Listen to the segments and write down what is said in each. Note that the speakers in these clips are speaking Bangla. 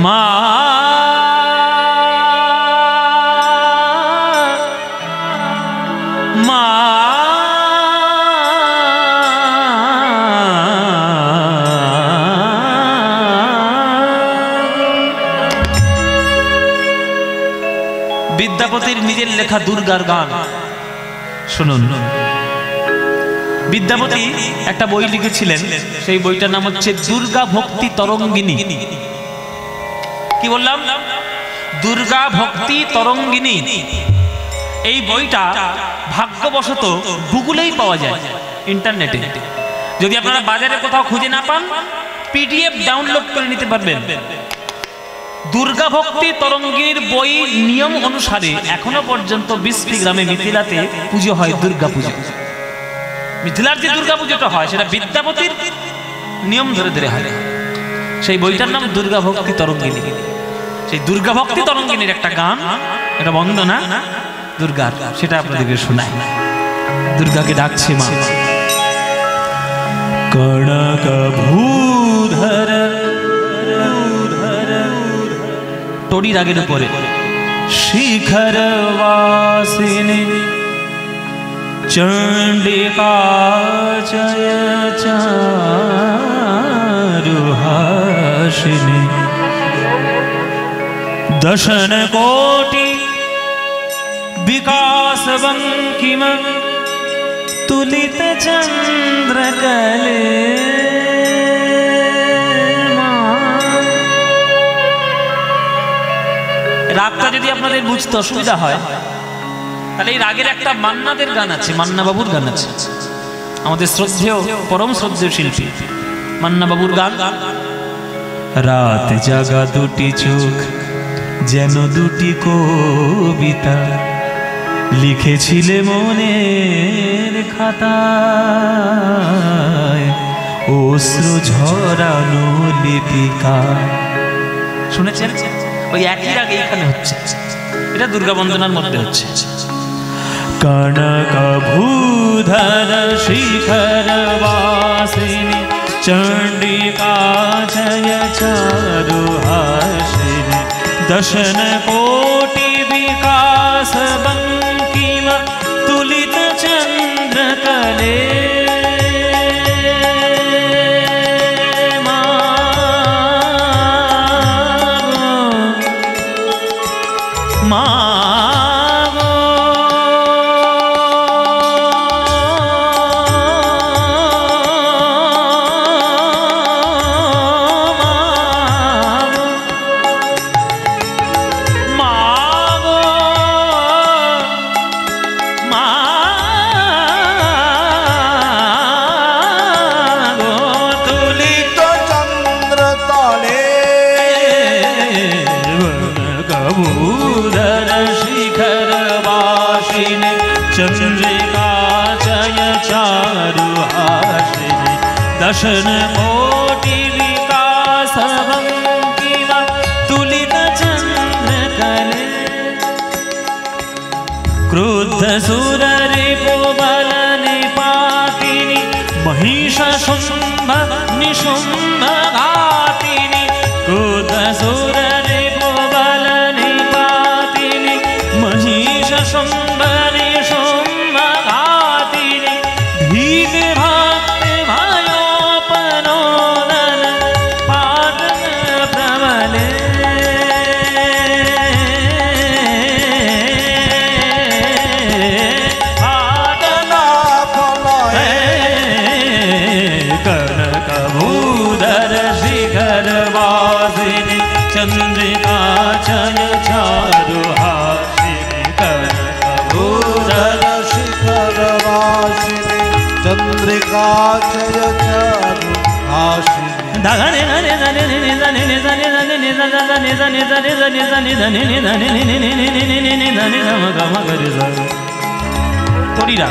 মা মা বিদ্যাপতির নিজের লেখা দুর্গার গান শুনুন। বিদ্যাপতি একটা বই লিখেছিলেন, সেই বইটার নাম হচ্ছে দুর্গা ভক্তি তরঙ্গিনী। কি বললাম? দুর্গা ভক্তি তরঙ্গিনী। এই বইটা ভাগ্যবশত গুগলেই পাওয়া যায়, ইন্টারনেটে। যদি আপনারা বাজারে কোথাও খুঁজে না পান, পিডিএফ ডাউনলোড করে নিতে পারবেন। দুর্গা ভক্তি তরঙ্গিনীর বই নিয়ম অনুসারে এখনো পর্যন্ত বিসপি গ্রামে মিথিলাতে পুজো হয় দুর্গা পুজো। মিথিলার যে দুর্গা পুজোটা হয় সেটা বিদ্যাপতির নিয়ম ধরে ধরে হয়। সেই বইটার নাম দুর্গা ভক্তি তরঙ্গিনী। সেই দুর্গা ভক্তি তরঙ্গিনীর একটা গান, এটা বন্দনা দুর্গার, সেটা আপনাদেরকে শোনাই। দুর্গাকে ডাকছে মা। কনক ভূধর তোড়ি রাগের উপরে শিখর বাসিনী চণ্ডিকা জয় চারুহাসিনী দশন কোটি विकास बंकिम तुलित चंद्र कले। রাগটা যদি আপনাদের বুঝতে অসুবিধা হয় তাহলে এই রাগের একটা মান্নাদের গান আছে, মান্না বাবুর গান আছে, আমাদের শ্রদ্ধেয় পরম শ্রদ্ধেয় শিল্পী মান্না বাবুর গান। রাত জাগা দুটি চোখ যেন দুটি কবিতা লিখেছিলে মনের খাতায় অশ্রু ঝরানো লিপিকা। শুনেছেন? ওই একই রাগ এইখানে হচ্ছে, এটা দুর্গা বন্দনার মধ্যে হচ্ছে। কনক ভূধর শিখর বাসিনী চণ্ডিকা জয় চারুহাসিনী दशन कोटि विकास बंकिम तुलित चंद्र कले। दशन कोटि विकास बंकिम तुलित चंद्र कले। क्रुद्ध सुर रिपु बल निपातिनी महिष शुंभ निशुंभ घातिनी। क्रुद्ध सुर रिपु बल निपातिनी महिष शुंभ निशुंभ घातिनी। भीम चंद्रिका जय चारुहासिनी कनक भूधर शिखर वासिनी चंद्रिका जय चारुहासिनी। धने धने धने धने धने धने धने धने धने धने धने धने धने धने धने धने धने गम गम गरे सा थोड़ी रा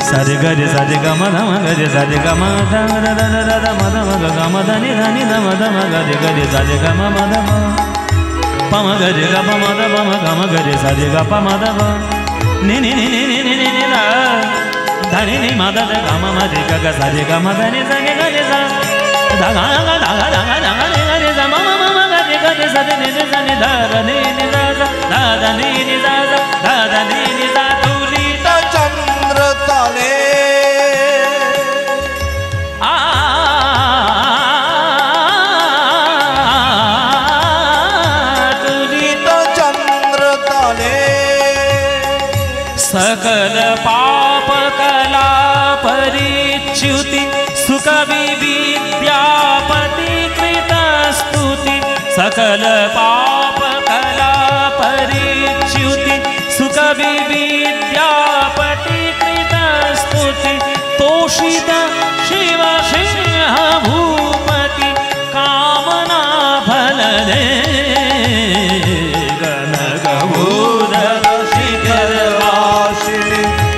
सारे गरे सारे गम धम गरे सारे गम धम ध ध ध ध म ध म ग गम धनि धनि धम धम गरे गरे सारे गम म ध म पम गरे ग पम ध पम गम गरे सारे ग पम ध प नि नि नि नि नि नि नि नि धनि नि म ध ध गम म रे ग ग सारे गम धनि सा गे गरे सा ध ग ग ध ग ध ग ध ग रे ग रे सा म म म ग रे ग सकल पाप कला परिच्युति सुकवि विद्यापति कृत स्तुति सकल पाप कला परिच्युति सुकवि विद्यापति कृत स्तुति तोषित शिव सिंह भूपति कामना फल दे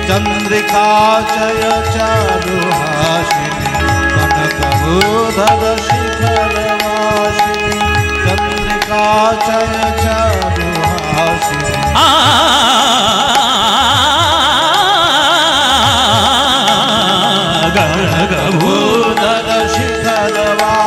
चंद्रिका चय चारुहासिनी कनकभूधर शिखरवासिनी चंद्रिका चय चारुहासिनी कनकभूधर शिखरवासिनी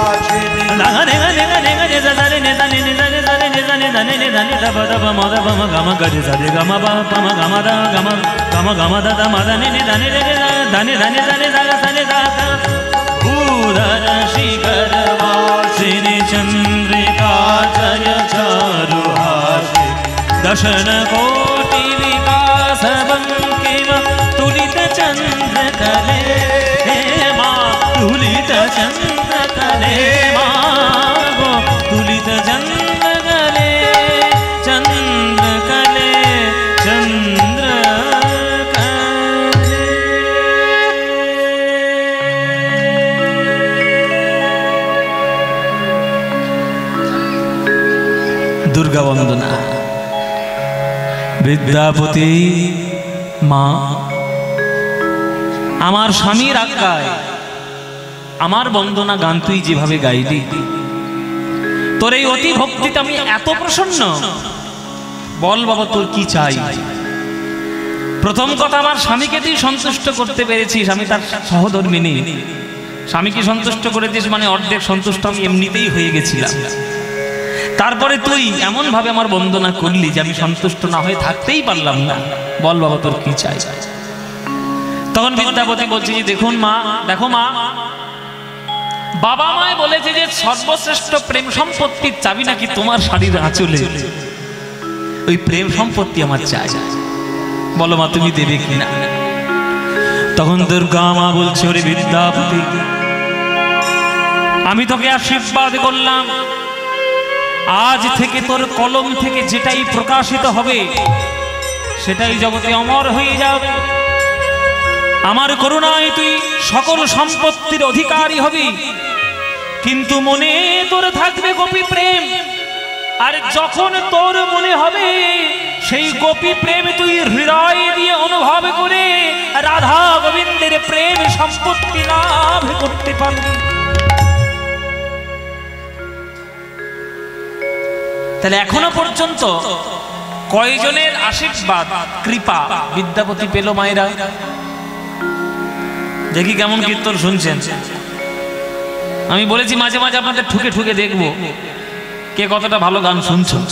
चंद्रिका जय चारुहासिनी दर्शन कोटि विकास बंकिम तुलित चंद्र कले माँ तुलित चंद्र कले माँ तुलित चंद्र कले चंद्र कले चंद्र कले। दुर्गा वंदना विद्यापति माँ आमार स्वामीर आज्ञाय आमार वंदना गान तुई जेभावे गाइली तोर এই অতি ভক্তিতে আমি এত প্রসন্ন বল বাবা তোর কি চাই। প্রথম কথা আমার স্বামীকে তুই সন্তুষ্ট করতে পেরেছিস আমি তার সহধর্মিনী স্বামীকে সন্তুষ্ট করে দিস মানে অর্ধেক সন্তুষ্ট আমি এমনিতেই হয়ে গেছিলাম। তারপরে তুই এমন ভাবে আমার বন্দনা করলি যে আমি সন্তুষ্ট না হয়ে থাকতেই পারলাম না বল বাবা তোর কি চাই। তখন বিদ্যাপতি বলছি যে দেখুন মা দেখো মা বাবা মায় বলেছে যে সর্বশ্রেষ্ঠ প্রেম সম্পত্তির চাবি নাকি তোমার শাড়ির আঁচলে ওই প্রেম সম্পত্তি আমার চাই বলো মা তুমি দেবে কিনা। তখন দুর্গা মা বলছে ওরে বিদ্যাপতি আমি তোকে আশীর্বাদ করলাম আজ থেকে তোর কলম থেকে যেটাই প্রকাশিত হবে সেটাই জগতে অমর হয়ে যাবে আমার করুণায় তুই সকল সম্পত্তির অধিকারী হবি কিন্তু মনে তোর থাকবে গোপী প্রেম আর যখন তোর মনে হবে সেই গোপী প্রেম তুই হৃদয় দিয়ে অনুভব করে রাধা গোবিন্দের প্রেম সম্পত্তি লাভ করতে পারবি। তাহলে এখনো পর্যন্ত কয়জনের আশীর্বাদ কৃপা বিদ্যাপতি পেল মায়েরা দেখি কেমন কীর্তন শুনছেন। আমি বলেছি মাঝে মাঝে আপনাদের ঠুকে ঠুকে দেখবো কে কতটা ভালো গান শুনছেন।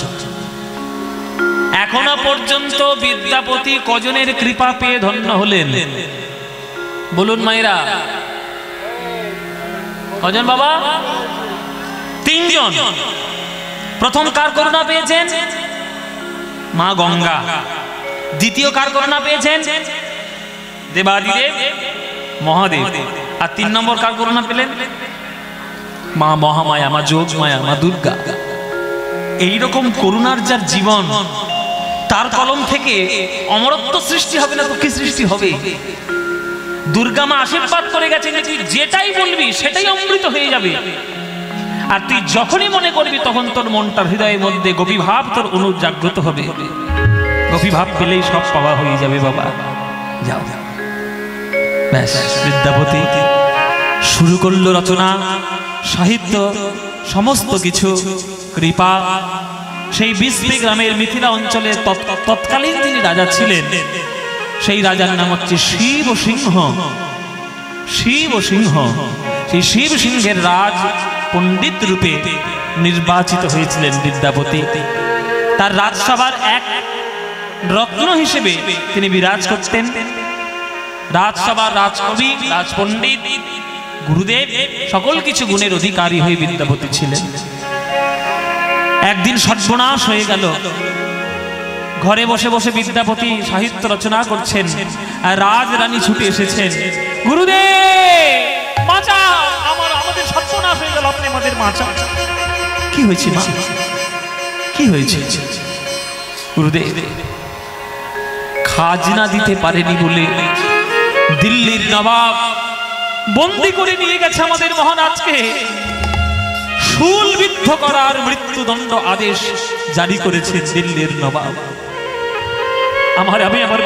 এখনো পর্যন্ত বিদ্যাপতি কজনের কৃপা পেয়ে ধন্য হলেন বলুন মায়েরা কজন বাবা? তিনজন। প্রথম কার করুণা পেয়েছেন? মা গঙ্গা। দ্বিতীয় কার করুণা পেয়েছেন? দেবাদিদেব মহাদেব। আর ৩ নম্বর কার করুণা পেলেন? মা মহামায়া মা যোগমায়া মা দুর্গা। এইরকম করুণার যার জীবন তার কলম থেকে অমরত্ব সৃষ্টি হবে না তো কি সৃষ্টি হবে? দুর্গা মা আশীর্বাদ করে গেছেন যে তুই যেটাই বলবি সেটাই অমৃত হয়ে যাবে আর তুই যখনই মনে করবি তখন তোর মনটার হৃদয়ের মধ্যে গোপীভাব তোর অনুজাগ্রত হবে। গোপীভাব পেলেই সব পাওয়া হয়ে যাবে বাবা। যাও ব্যাস বিদ্যাপতি শুরু করলো রচনা সাহিত্য সমস্ত কিছু কৃপা। সেই বিসপি গ্রামের মিথিলা অঞ্চলে তৎকালীন যিনি রাজা ছিলেন সেই রাজার নাম হচ্ছে শিব সিংহ। শিব সিংহ সেই শিব সিংহের রাজ পণ্ডিত রূপে নির্বাচিত হয়েছিলেন বিদ্যাপতি। তার রাজসভার এক রত্ন হিসেবে তিনি বিরাজ করতেন। রাজসভার রাজকবি রাজপণ্ডিত গুরুদেব সকল কিছু গুণের অধিকারী হয়ে বিদ্যাপতি ছিলেন। একদিন সর্বনাশ হয়ে গেল। ঘরে বসে বসে বিদ্যাপতি সাহিত্য রচনা করছেন, আর রাজরানী ছুটে এসেছেন। গুরুদেব বাঁচা, আমাদের সর্বনাশ হয়ে গেল, আপনি আমাদের বাঁচা। কি হয়েছে মা, কি হয়েছে? গুরুদেব খাজনা দিতে পারেনি বলে দিল্লির নবাব বন্দি করে নিয়ে গেছে আমাদের মহারাজকে, শুলবিদ্ধ করার মৃত্যুদণ্ড আদেশ জারি করেছে দিল্লির নবাব।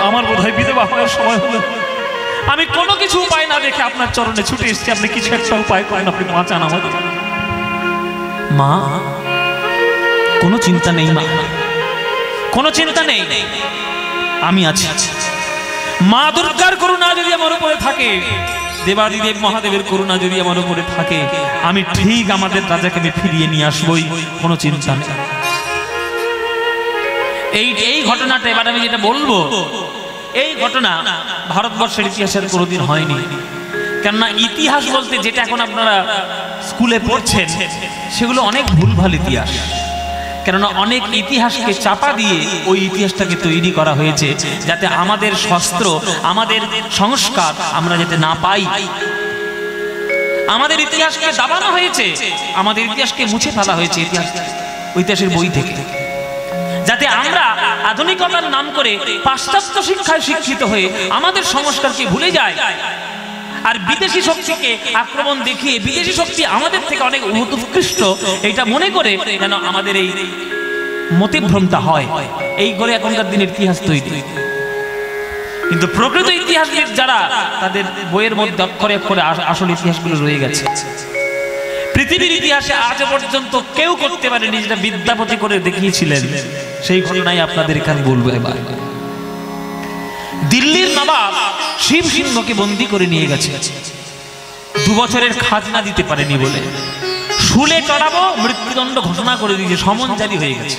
আমার বোধহয় বিধবা হওয়ার সময় হলো। আমি কোনো কিছু উপায় না দেখে আপনার চরণে ছুটে এসেছি, আপনি কিছু একটা উপায় করেন, আপনি বাঁচান আমাদের। মা কোনো চিন্তা নেই, মা কোনো চিন্তা নেই, আমি আছি। মা দুর্গার করুণা যদি আমার উপরে থাকে, দেবাদিদেব মহাদেবের করুণা যদি আমার উপরে থাকে, আমি ঠিক আমাদের রাজাকে আমি ফিরিয়ে নিয়ে আসবই, কোনো চিন্তা নেই। এই ঘটনাটা এবার আমি যেটা বলবো, এই ঘটনা ভারতবর্ষের ইতিহাসের কোনোদিন হয়নি। কেননা ইতিহাস বলতে যেটা এখন আপনারা স্কুলে পড়ছেন, সেগুলো অনেক ভুলভাল ইতিহাস। কেননা অনেক ইতিহাসকে চাপা দিয়ে ওই ইতিহাসটাকে তৈরি করা হয়েছে, যাতে আমাদের শস্ত্র, আমাদের সংস্কার আমরা যাতে না পাই। আমাদের ইতিহাসকে দাবানো হয়েছে, আমাদের ইতিহাসকে মুছে ফেলা হয়েছে ইতিহাসের বই থেকে, যাতে আমরা আধুনিকতার নাম করে পাশ্চাত্য শিক্ষায় শিক্ষিত হয়ে আমাদের সংস্কারকে ভুলে যাই, আর বিদেশি শক্তিকে আক্রমণ দেখিয়ে বিদেশি শক্তি আমাদের থেকে অনেক উৎকৃষ্ট এটা মনে করে যেন আমাদের এই মতিভ্রমটা হয়। এই করে এখনকার দিনের ইতিহাস তৈরি। কিন্তু প্রকৃত ইতিহাসবিদ যারা, তাদের বইয়ের মধ্যে অক্ষরে অক্ষরে আসল ইতিহাসগুলো রয়ে গেছে। পৃথিবীর ইতিহাসে আজ পর্যন্ত কেউ করতে পারেনি যেটা বিদ্যাপতি করে দেখিয়েছিলেন। সেই ঘটনাই আপনাদের এখানে বলবো। এবার দিল্লির নবাব শিব সিংহকে বন্দী করে নিয়ে গেছে, 2 বছরের খাজনা দিতে পারেনি বলে শুলে চড়াবো, মৃত্যুদণ্ড ঘোষণা করে দিয়েছে, সমন জারি হয়ে গেছে।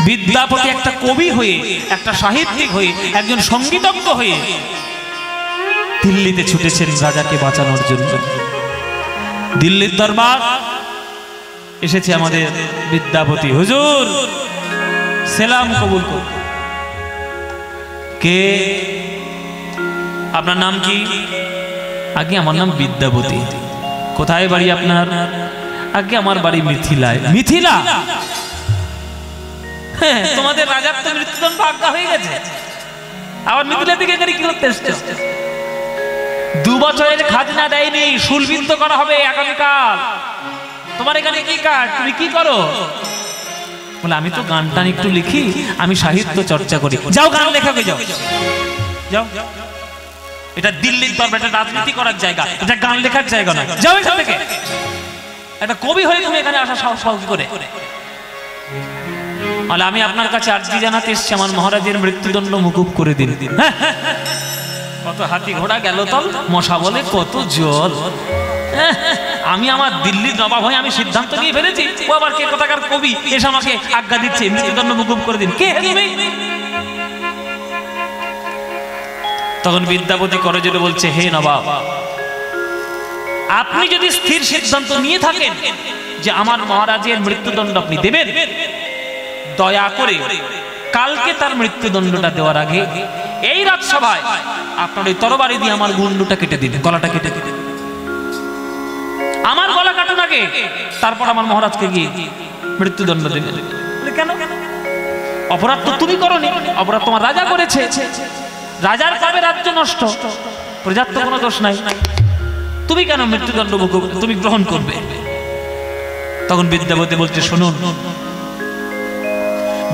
বিদ্যাপতি একটা কবি হয়ে, একটা সাহিত্যিক হয়ে, একজন সঙ্গীতজ্ঞ হয়ে দিল্লিতে ছুটেছেন রাজাকে বাঁচানোর জন্য। দিল্লির দরবার এসেছে আমাদের বিদ্যাপতি, হুজুর সেলাম কবুল করুন। কে? আপনার নাম কি? আগে আমার নাম বিদ্যাপতি। কোথায় বাড়ি আপনার? আগে আমার বাড়ি মিথিলায়। মিথিলা? হ্যাঁ, তোমাদের রাজার তো মৃত্যুদণ্ড আজ্ঞা হয়ে গেছে, আবার মিথিলা থেকে এখানে কি করতে এসছো? 2 বছরের খাজনা দেয়নি, শুলবিদ্ধ করা হবে আগামীকাল। তোমার এখানে কি কাজ? তুমি কি করো? বলে আমি তো গান টান একটু লিখি, আমি সাহিত্য চর্চা করি। যাও গান লেখাকে যাও, যাও। এটা দিল্লির দরবার, এটা রাজনীতি করার জায়গা, এটা গান লেখার জায়গা না। যাও এখান থেকে। একটা কবি হয়ে তুমি এখানে আসা সাহস করে? বলে আমি আপনার কাছে আর্জি জানাতে এসেছি, আমার মহারাজের মৃত্যুদণ্ড মুকুব করে দিন। কত হাতি ঘোড়া গেল তল, মশা বলে কত জল। আমি আমার দিল্লির নবাব হয়ে আমি সিদ্ধান্ত নিয়ে ফেলেছি, ও আবার কে কোথাকার কবি এসে আমাকে আজ্ঞা দিচ্ছে মৃত্যুদণ্ড মুকুব করে দিন। কে তুমি? তখন বিদ্যাপতি করে জোরে বলছে, হে নবাব, আপনি যদি স্থির সিদ্ধান্ত নিয়ে থাকেন যে আমার মহারাজের মৃত্যুদণ্ড আপনি দেবেন, দয়া করে কালকে তার মৃত্যুদণ্ডটা দেওয়ার আগে এই রাজসভায় আপনার ওই তরবারি দিয়ে আমার মুন্ডুটা কেটে দিন, গলাটা কেটে দিন। আমার গলা কাটুন আগে, তারপর আমার মহারাজকে গিয়ে মৃত্যুদণ্ড দেবেন। কেন? অপরাধ তো তুমি করনি, অপরাধ তোমার রাজা করেছে। রাজার পাবে রাজ্য নষ্ট, প্রজার তো কোনো দোষ নাই, তুমি কেন মৃত্যুদণ্ড তুমি গ্রহণ করবে? তখন বিদ্যাপতি বলছে, শুনুন,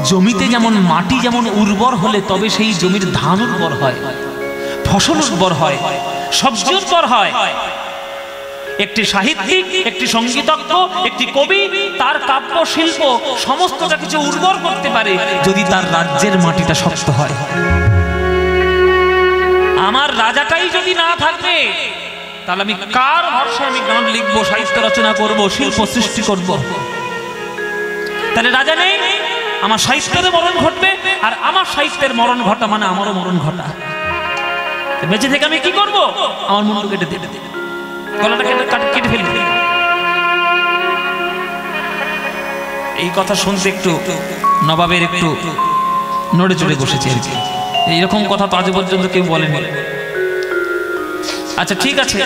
জমিতে যেমন মাটি যেমন উর্বর হলে তবে সেই জমির ধান উর্বর হয়, ফসল উর্বর হয়, সবজি উর্বর হয়। একটি সাহিত্যিক, একটি সঙ্গীতজ্ঞ, একটি কবি তার কাব্য শিল্প সমস্তটা কিছু উর্বর করতে পারে যদি তার রাজ্যের মাটিটা শক্ত হয়। আমার রাজাটাই যদি না থাকে, তাহলে আমি কার ভরসায় আমি গান লিখবো, সাহিত্য রচনা করব, শিল্প সৃষ্টি করব? তাহলে রাজা নেই, আমার সাহিত্যের মরণ ঘটবে, আর আমার সাহিত্যের মরণ ঘটা মানে আমারও মরণ ঘটা। বেঁচে থেকে আমি কি করব? আমার মুন্ডু কেটে দিতে, গলাটা কেটে ফেলবে। এই কথা শুনতে একটু নবাবের একটু নড়ে চড়ে বসেছে আর কি। এইরকম কথা তো আজ পর্যন্ত কেউ বলেনি। আচ্ছা ঠিক আছে,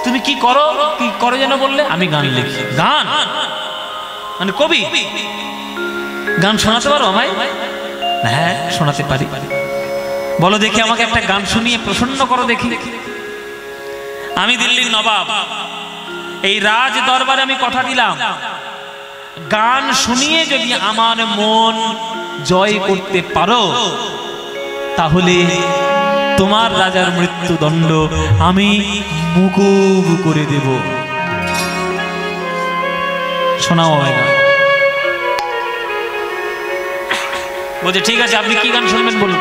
তুমি কি করো যেন বললে? আমি গান লিখি। গান মানে কবি? গান শোনাতে পারো আমায়? হ্যাঁ শোনাতে পারি। বলো দেখি, আমাকে একটা গান শুনিয়ে প্রসন্ন করো দেখি। আমি দিল্লির নবাব, এই রাজ দরবারে আমি কথা দিলাম, গান শুনিয়ে যদি আমার মন জয় করতে পারো তাহলে তোমার রাজার মৃত্যুদণ্ড আমি মুকুব করে দেব। শোনাও আমায় গান। বলছে ঠিক আছে, আপনি কি গান শুনবেন বলুন,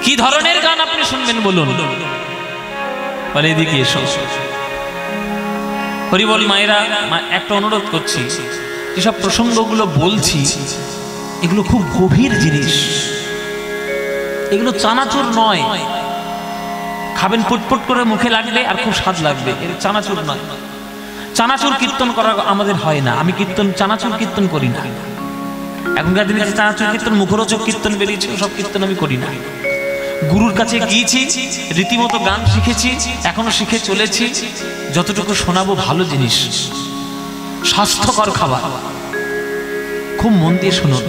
কি ধরনের গান আপনি শুনবেন বলুন। বলে এদিকে এসো। হরিবল মায়েরা, একটা অনুরোধ করছি, যেসব প্রসঙ্গগুলো বলছি এগুলো খুব গভীর জিনিস, এগুলো চানাচুর নয়। খাবেন পুটপুট করে মুখে লাগবে আর খুব স্বাদ লাগবে, এর চানাচুর নয়। চানাচুর কীর্তন করা আমাদের হয় না, আমি চানাচুর কীর্তন করি না। এখনকার দিনে চানাচুর কীর্তন, মুখরোচক কীর্তন বেরিয়েছে, সব কীর্তন আমি করি না। গুরুর কাছে গিয়েছি, রীতিমতো গান শিখেছি, এখনো শিখে চলেছি। যতটুকু শোনাবো ভালো জিনিস, স্বাস্থ্যকর খাবার, খুব মন দিয়ে শুনুন।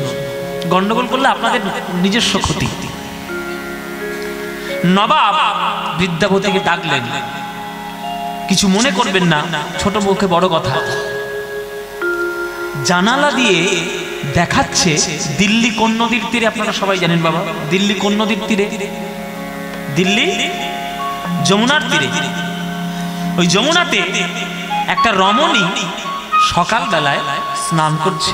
গন্ডগোল করলে আপনাদের নিজস্ব ক্ষতি। নবাব বিদ্যাপতিকে ডাকলেন, কিছু মনে করবেন না, ছোট মুখে বড় কথা। জানালা দিয়ে দেখাচ্ছে দিল্লি কোন নদীর তীরে? আপনারা সবাই জানেন বাবা, দিল্লি কোন নদীর তীরে? দিল্লি যমুনার তীরে। ওই যমুনাতে একটা রমণী সকালবেলায় স্নান করছে।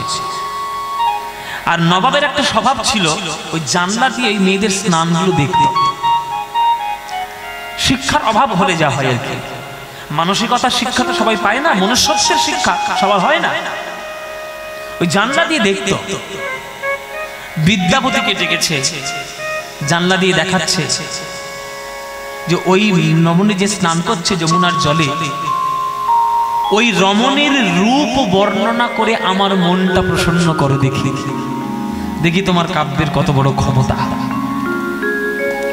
আর নবাবের একটা স্বভাব ছিল, ওই জানলা দিয়ে ওই মেয়েদের স্নানগুলো দেখতে। শিক্ষার অভাব হলে যা হয় আর কি, মানসিকতার শিক্ষা তো সবাই পায় না, মনুষ্যত্বের শিক্ষা সবার হয় না। ওই জানলা দিয়ে দেখতো। বিদ্যাপতিকে ডেকেছে, জানলা দিয়ে দেখাচ্ছে যে ওই রমণী যে স্নান করছে যমুনার জলে, ওই রমণীর রূপ বর্ণনা করে আমার মনটা প্রসন্ন করো দেখি। দেখি তোমার কাব্যের কত বড় ক্ষমতা,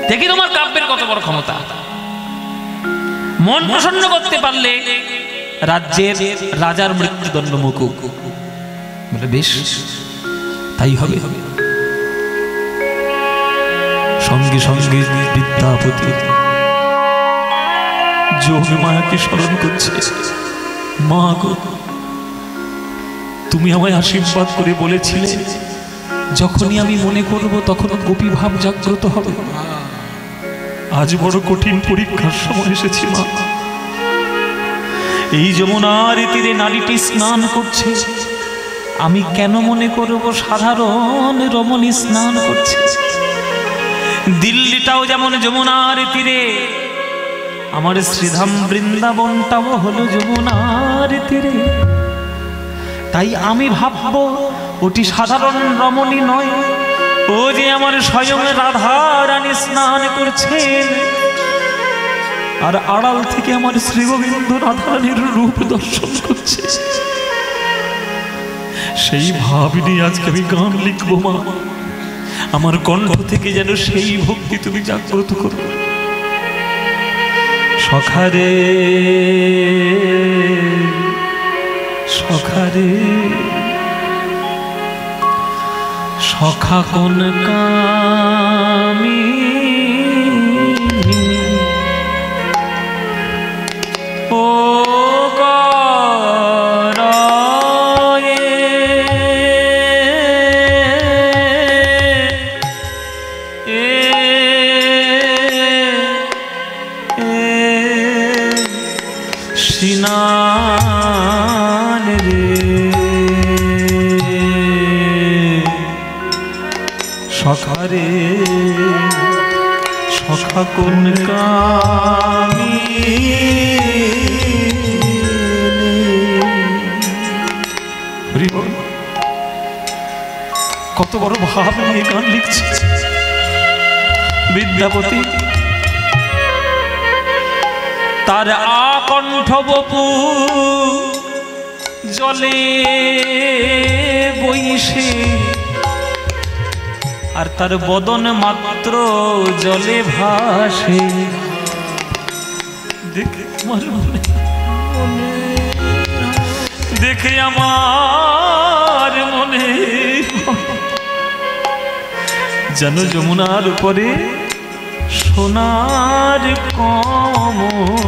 দেখি তোমার কাব্যের কত বড় ক্ষমতা। মন প্রসন্ন করতে পারলে রাজ্যের রাজার মৃত্যুদণ্ড মুকুব। বলে বেশ, তাই হবে। সঙ্গে সঙ্গে বিদ্যাপতি যোগ মায়াকে স্মরণ করছে, মা গো, তুমি আমায় আশীর্বাদ করে বলেছিলে যখনই আমি মনে করব তখন গোপী ভাব জাগ্রত হবে। আজ বড় কঠিন পরীক্ষার সময় এসেছি মা। এই যমুনার তীরে নারীটি স্নান করছে, আমি কেন মনে করব সাধারণ রমণী স্নান করছে? দিল্লিটাও যেমন যমুনার তীরে, আমার শ্রীধাম বৃন্দাবনটাও হলো যমুনার তীরে। তাই আমি ভাববো ওটি সাধারণ রমণী নয়, ও যে আমার স্বয়ং রাধা রানী স্নান করছেন। আর আড়াল থেকে আমার শ্রী গোবিন্দ রাধা রানীর রূপ দর্শন করছে। সেই ভাব নিয়ে আজকে আমি গান লিখবো মা। আমার কণ্ঠ থেকে যেন সেই ভক্তি তুমি জাগ্রত করো। সখারে সখারে সখা কোন কামি, ও সিনান রে সখারে সখা কোন কামি। কত বড় ভাব নিয়ে গান লিখছে বিদ্যাপতি। তার আকণ্ঠ বপু জলে বইসে আর তার বদন মাত্র জলে ভাসে। দেখে আমার মনে যেন যমুনার উপরে সোনার কমল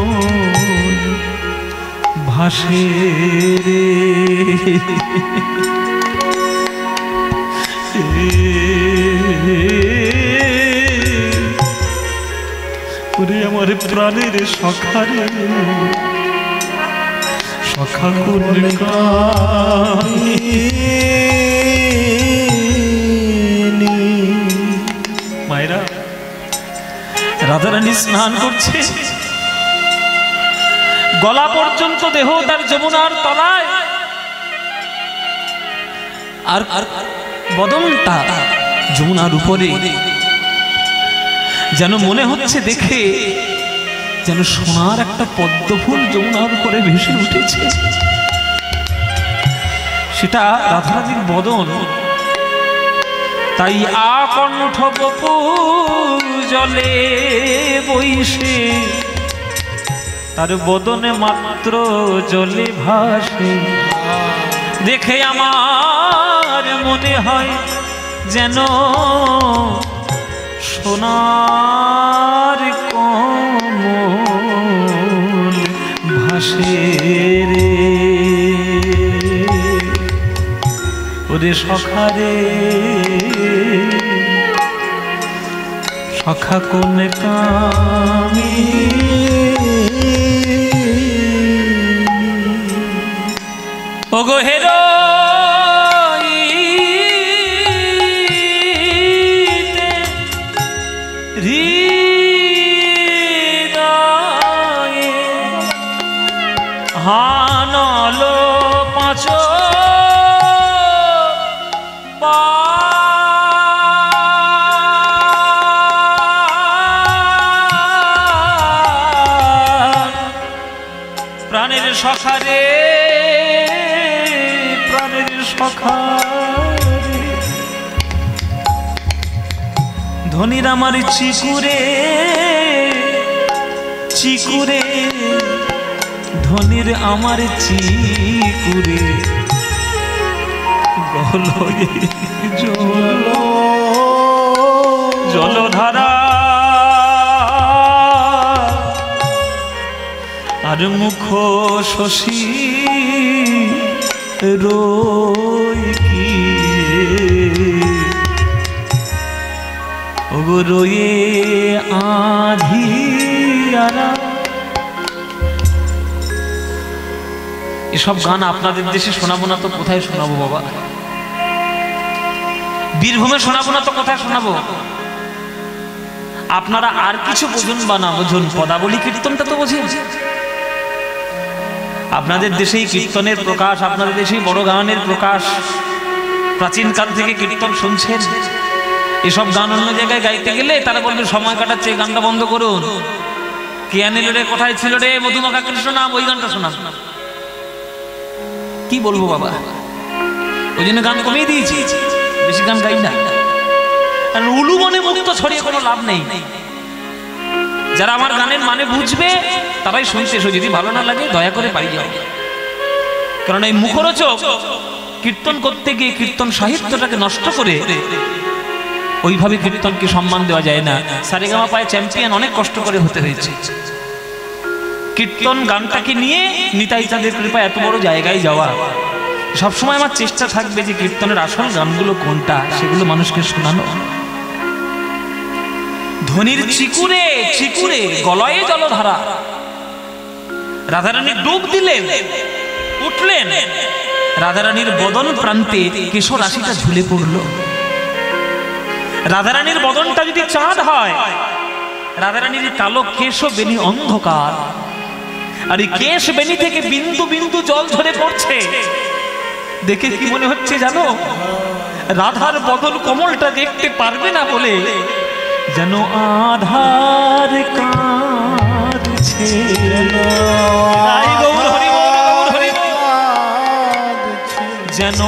ভাসে রে। ওরে আমার প্রাণের সখা রে, সখা কোন মায়েরা, রাধারানী স্নান করছে, গলা পর্যন্ত দেহ তার যমুনার তলায়, আর বদনটা যমুনার উপরে। যেন মনে হচ্ছে দেখে যেন সোনার একটা পদ্মফুল যমুনার উপরে ভেসে উঠেছে। সেটা রাধারানীর বদন। তাই আকণ্ঠ বপু জলে বইসে, তার বদনে মাত্র জলে ভাসে। দেখে আমার মনে হয় যেন সোনার কমল ভাসে রে। ওরে সখা রে, সখা কোন কামি ওগো হেরো হানলো পাঁচ প্রাণের সখা রে, প্রাণের সখা রে। ধনির আমার চিকুরে, চিকুরে, ধনির আমার চিকুরে গলয়ে জলধারা, আর মুখ শশী রই কি ওগো রয়ে আধিয়ারা। এসব গান আপনাদের দেশে শোনাবো না তো কোথায় শোনাবো বাবা? বীরভূমে শোনাবো না তো কোথায় শোনাবো? আপনারা আর কিছু বোঝুন বা না বোঝুন, পদাবলী কীর্তনটা তো বোঝেন। আপনাদের দেশেই কীর্তনের প্রকাশ, আপনাদের দেশেই বড় গানের প্রকাশ। প্রাচীনকাল থেকে কীর্তন শুনছেন। এসব গান অন্য জায়গায় গাইতে গেলে তারা বলবে সময় কাটাচ্ছে, গানটা বন্ধ করুন। কিয়ানিল রে, কোথায় ছিল রে মধুমাখা কৃষ্ণ নাম, ওই গানটা শোনা। কি বলবো বাবা, ওই জন্য গান কমিয়ে দিয়েছি, বেশি গান গাই না। আর উলু মনে মুক্ত ছড়িয়ে কোনো লাভ নেই। যারা আমার গানের মানে বুঝবে তারাই শুনতে এসো, যদি ভালো না লাগে দয়া করে বাড়ি যাও। কারণ এই মুখরোচক কীর্তন করতে গিয়ে কীর্তন সাহিত্যটাকে নষ্ট করে ওইভাবে কীর্তনকে সম্মান দেওয়া যায় না। সারেগামা পায় চ্যাম্পিয়ন অনেক কষ্ট করে হতে হয়েছে। কীর্তন গানটাকে নিয়ে নিতাই চাঁদের কৃপায় এত বড় জায়গায় যাওয়া। সবসময় আমার চেষ্টা থাকবে যে কীর্তনের আসল গানগুলো কোনটা সেগুলো মানুষকে শোনানো। ধনির চিকুরে, চিকুরে গলয়ে জলধারা। রাধারানী ডুব দিলেন, উঠলেন, রাধারানীর বদন প্রান্তে কেশর রাশিটা ঝুলে পড়ল। রাধারানীর বদনটা যদি চাঁদ হয়, রাধারানীর কালো কেশ বেনি অন্ধকার, আর এই কেশ বেনি থেকে বিন্দু বিন্দু জল ঝরে পড়ছে। দেখে কি মনে হচ্ছে জানো? রাধার বদন কমলটা দেখতে পারবে না বলে যেন আধার কাঁদছে। যেন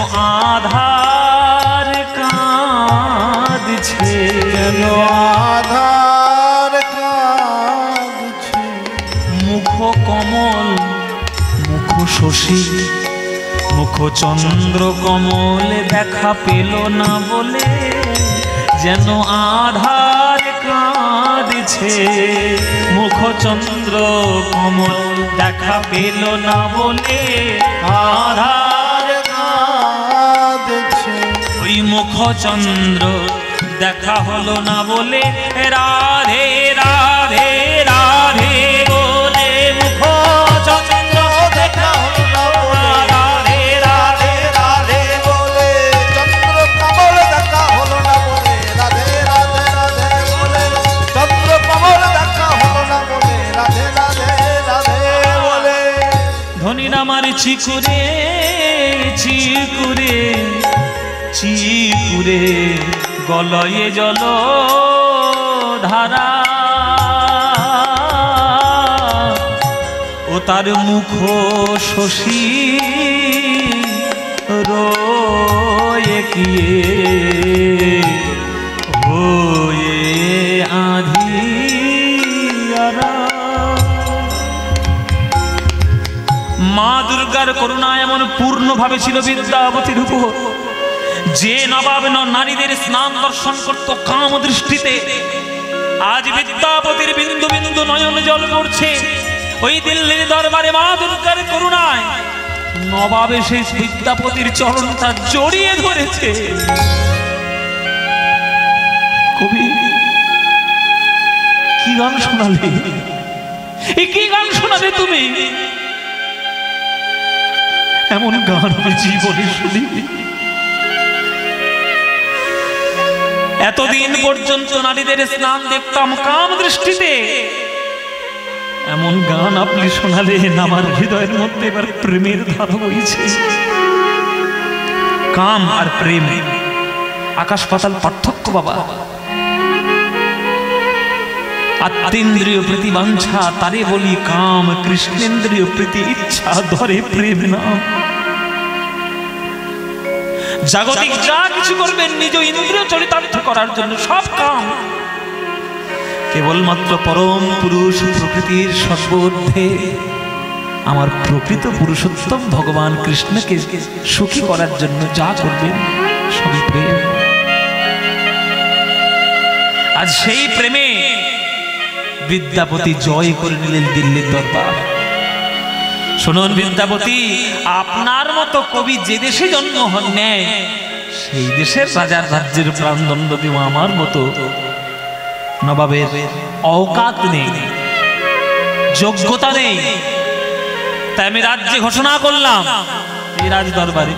আধার কাঁদছে যেন আধার কাঁদছে। মুখ কমল মুখ শশী মুখ চন্দ্র কমলে দেখা পেল না বলে যেন আধার কাঁদছে। মুখ চন্দ্র কমল দেখা পেল না বলে আধার কাঁদছে। ওই মুখ চন্দ্র দেখা হলো না বলে রাধে রাধে রাধে বলে মুখ চন্দ্র দেখা হলো না বলে রাধে রাধে রাধে বলে চন্দ্র কমল দেখা হলো না বলে রাধে রাধে রাধে বলে চন্দ্র কমল দেখা হলো না বলে রাধে রাধে রাধে বলে। ধনির আমার চিকুরে চিকুরে চিকুরে গলয়ে জল ধারা ও তার মুখ শশী রয়ে কিয়ে হয়ে আধিয়ারা। মা দুর্গার করুণা এমন পূর্ণভাবে ছিল বিদ্যাপতির উপর যে নবাব নারীদের স্নান দর্শন করত কাম দৃষ্টিতে। আজ বিদ্যাপতির বিন্দু বিন্দু নয়ন জল পড়ছে ওই দিল্লির দরবারে মা দুর্গার করুণায়। নবাব এসে বিদ্যাপতির চরণটা জড়িয়ে ধরেছে। কবি কি গান শোনালে, কি গান শোনালে তুমি? এমন গান আমি জীবনে শুনি। এতদিন পর্যন্ত নারীদের স্নান দেখতাম কাম দৃষ্টিতে, এমন গান আপনি শোনালেন আমার হৃদয়ের মধ্যে এবার প্রেমের ধারা বইছে। কাম আর প্রেম আকাশ পাতাল পার্থক্য বাবা। আত্মেন্দ্রিয় প্রীতি বাঞ্ছা তারে বলি কাম, কৃষ্ণেন্দ্রিয় প্রীতি ইচ্ছা ধরে প্রেম নাম। জাগতিক যা কিছু করবেন নিজ ইন্দ্রিয় চরিতার্থ করার জন্য সব কাম। কেবলমাত্র পরম পুরুষ প্রকৃতির সর্বর্ধে আমার প্রকৃত পুরুষোত্তম ভগবান কৃষ্ণকে সুখী করার জন্য যা করবেন সবই প্রেম। আজ সেই প্রেমে বিদ্যাপতি জয় করে নিলেন দিল্লির দরবার। শুনুন বিদ্যাপতি, আপনার মতো কবি যে দেশে জন্ম হন নেয় সেই দেশের রাজার রাজ্যের প্রাণদণ্ড দেওয়া আমার মতো নবাবের অকাত নেই, যোগ্যতা নেই। তাই আমি রাজ্যে ঘোষণা করলাম এই রাজ দরবারে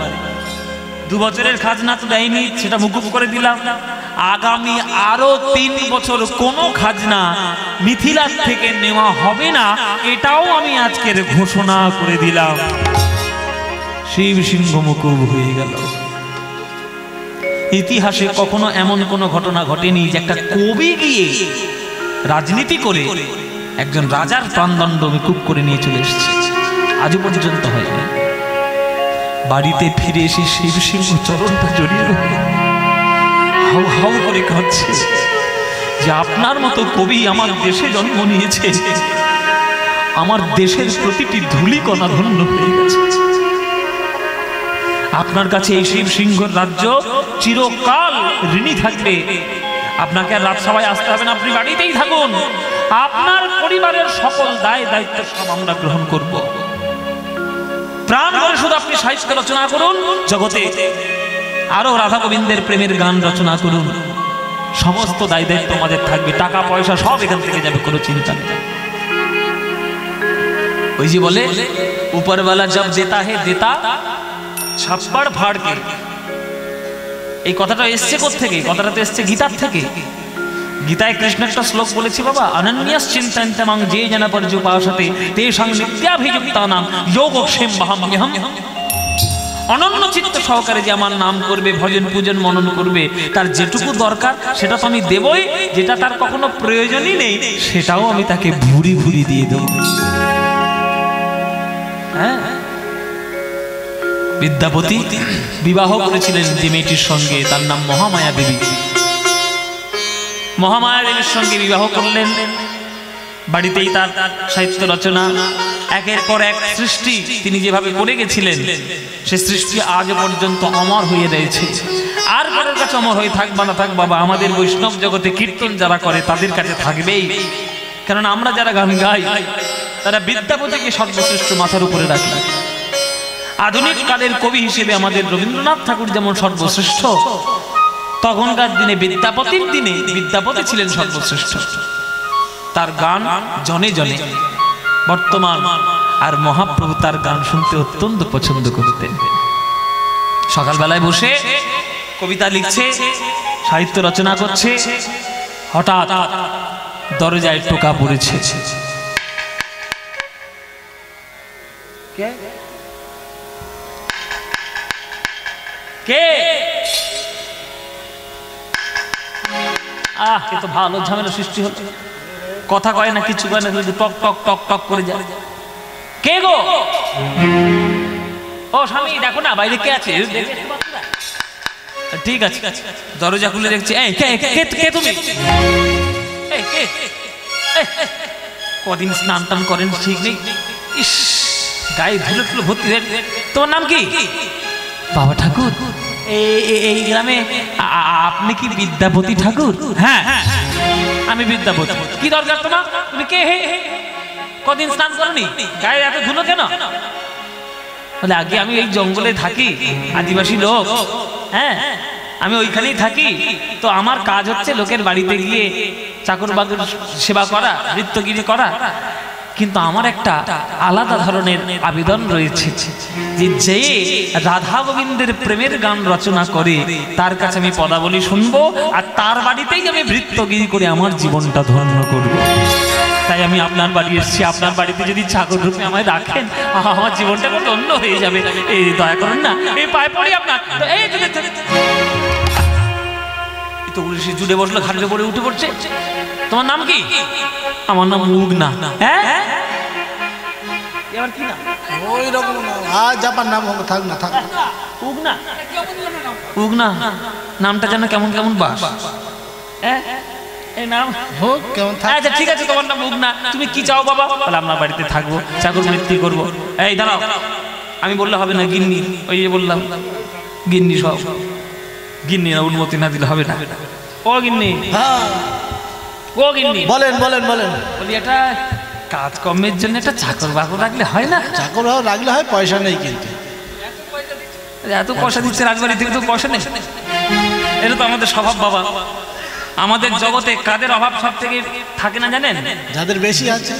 2 বছরের খাজনা তো দেয়নি, সেটা মুকুব করে দিলাম। আগামী আরো 3 বছর কোনো খাজনা মিথিলার থেকে নেওয়া হবে না, এটাও আমি আজকের ঘোষণা করে দিলাম। শিব সিংহ মুকুব হয়ে গেল। ইতিহাসে কখনো এমন কোনো ঘটনা ঘটেনি যে একটা কবি গিয়ে রাজনীতি করে একজন রাজার প্রাণদণ্ড মুকুব করে নিয়ে চলে এসেছে, আজও পর্যন্ত হয়নি। বাড়িতে ফিরে এসে শিব সিংহ চরণটা জড়িয়ে হাউ হাউ করে কাঁদছে যে আপনার মতো কবি আমার দেশে জন্ম নিয়েছে, আমার দেশের প্রতিটি ধূলিকণা ধন্য হয়ে গেছে। আপনার কাছে এই শিব সিংহর রাজ্য চিরকাল ঋণী থাকবে। আপনাকে আর রাজসভায় আসতে হবে না, আপনি বাড়িতেই থাকুন। আপনার পরিবারের সকল দায় দায়িত্ব সব আমরা গ্রহণ করব। প্রাণ ভরে শুধু আপনি সাহিত্য রচনা করুন, জগতে আরো রাধা গোবিন্দের প্রেমের গান রচনা করুন। সমস্ত দায় দায়িত্ব আমাদের থাকবে, টাকা পয়সা সব এখান থেকে যাবে, কোনো চিন্তা নেই। ওই যে বলে উপরওয়ালা জব দেতা হে দেতা ছাপ্পাড় ফাড় কে। এই কথাটা এসছে কোত্থেকে? কথাটা তো এসছে গীতার থেকে। গীতায় কৃষ্ণ একটা শ্লোক বলেছে বাবা, অনন্যস চিন্তয়ন্তমাং যে জন পর্যুপাসতে তেষাং নিত্যাভিযুক্তানাং যোগক্ষেম বহাম্যহম। অনন্য চিত্ত সহকারে যে আমার নাম করবে, ভজন পূজন মনন করবে, তার যেটুকু দরকার সেটা তো আমি দেবই, যেটা তার কখনো প্রয়োজনই নেই সেটাও আমি তাকে ভুরি ভুরি দিয়ে দেব। হ্যাঁ, বিদ্যাপতি বিবাহ করেছিলেন যে মেয়েটির সঙ্গে, তার নাম মহামায়া দেবী। মহামায়া দেবীর সঙ্গে বিবাহ করলেন। বাড়িতেই তার সাহিত্য রচনা, একের পর এক সৃষ্টি তিনি যেভাবে করে গেছিলেন, সে সৃষ্টি আজ পর্যন্ত অমর হয়ে রয়েছে। আর কারোর কাছে অমর হয়ে থাক বা না থাক বাবা, আমাদের বৈষ্ণব জগতে কীর্তন যারা করে তাদের কাছে থাকবেই। কারণ আমরা যারা গান গাই তারা বিদ্যাপতিকে সর্বশ্রেষ্ঠ মাথার উপরে রাখি। আধুনিক কালের কবি হিসেবে আমাদের রবীন্দ্রনাথ ঠাকুর যেমন সর্বশ্রেষ্ঠ, তখনকার দিনে বিদ্যাপতির দিনে বিদ্যাপতি ছিলেন সর্বশ্রেষ্ঠ। তার গান জনে জনে বর্তমান, আর মহাপ্রভু তার গান শুনতে অত্যন্ত পছন্দ করতেন। সকালবেলায় বসে কবিতা লিখছে, সাহিত্য রচনা করছে, হঠাৎ দরজায় টোকা পড়েছে। কে? এ তো ভালো ঝামেলা সৃষ্টি হলো। কথা কয় না, কিছু কয় না, টক টক টক টক করে যায়। কে গো? ও স্বামী, দেখো না বাইরে কে আছে। ঠিক আছে, দরজা খুলে দেখছি। কে তুমি? কদিন স্নান টান করেন ঠিক নেই, ইস গায়ে ধুলো টুলো ভর্তি হয়ে। তোমার নাম কি? বাবা ঠাকুর, এই গ্রামে আপনি কি বিদ্যাপতি ঠাকুর? হ্যাঁ, আমি বিদ্যাপতি। কি দরকার তোমার? তুমি কে? কদিন স্নান করনি, গায়ে এত ধুলো কেন? বলে আগে আমি এই জঙ্গলে থাকি, আদিবাসী লোক। হ্যাঁ, আমি ওইখানেই থাকি। তো আমার কাজ হচ্ছে লোকের বাড়িতে গিয়ে চাকর বাকর সেবা করা, নৃত্যগিরি করা। কিন্তু আমার একটা আলাদা ধরনের আবেদন রয়েছে যে রাধা গোবিন্দের প্রেমের গান রচনা করে তার কাছে আমি পদাবলী শুনবো, আর তার বাড়িতেই আমি নৃত্যগিরি করে আমার জীবনটা ধন্য করব। তাই আমি আপনার বাড়ি এসেছি। আপনার বাড়িতে যদি চাকর রূপে আমায় রাখেন, আমার জীবনটা কত অন্য হয়ে যাবে। এই দয়া করুন না, এই পায়ে পড়ি আপনার। তো সে জুড়ে বসলো, ঘাটে পড়ে উঠে পড়ছে। তোমার নাম কি? আমার নাম উগনা। হ্যাঁ, কি নাম? ওই রকম জাপার নাম থাক না, থাক। উগনা, উগনা নামটা যেন কেমন কেমন বাস। এই নাম হোক কেমন থাক। আচ্ছা ঠিক আছে, তোমার নাম উগনা। তুমি কি চাও বাবা? বলে আপনার বাড়িতে থাকবো, চাকর বৃত্তি করবো। এই দাঁড়াও, আমি বললে হবে না, গিন্নি। ওই যে বললাম গিন্নি, সব গিন্নি না, অনুমতি না দিলে হবে না। ও গিন্নি, ও গিন্নি, বলেন বলেন বলেন। বলি এটা কাজকর্মের জন্য একটা চাকর বাকর রাখলে হয় না? চাকর রাখলে হয়, পয়সা নেই কিন্তু। এত পয়সা দিচ্ছে রাজবাড়ি থেকে, তো পয়সা নেই। এটা তো আমাদের স্বভাব বাবা। আমাদের জগতে কাদের অভাব সব থেকে থাকে না জানেন? যাদের বেশি আছে।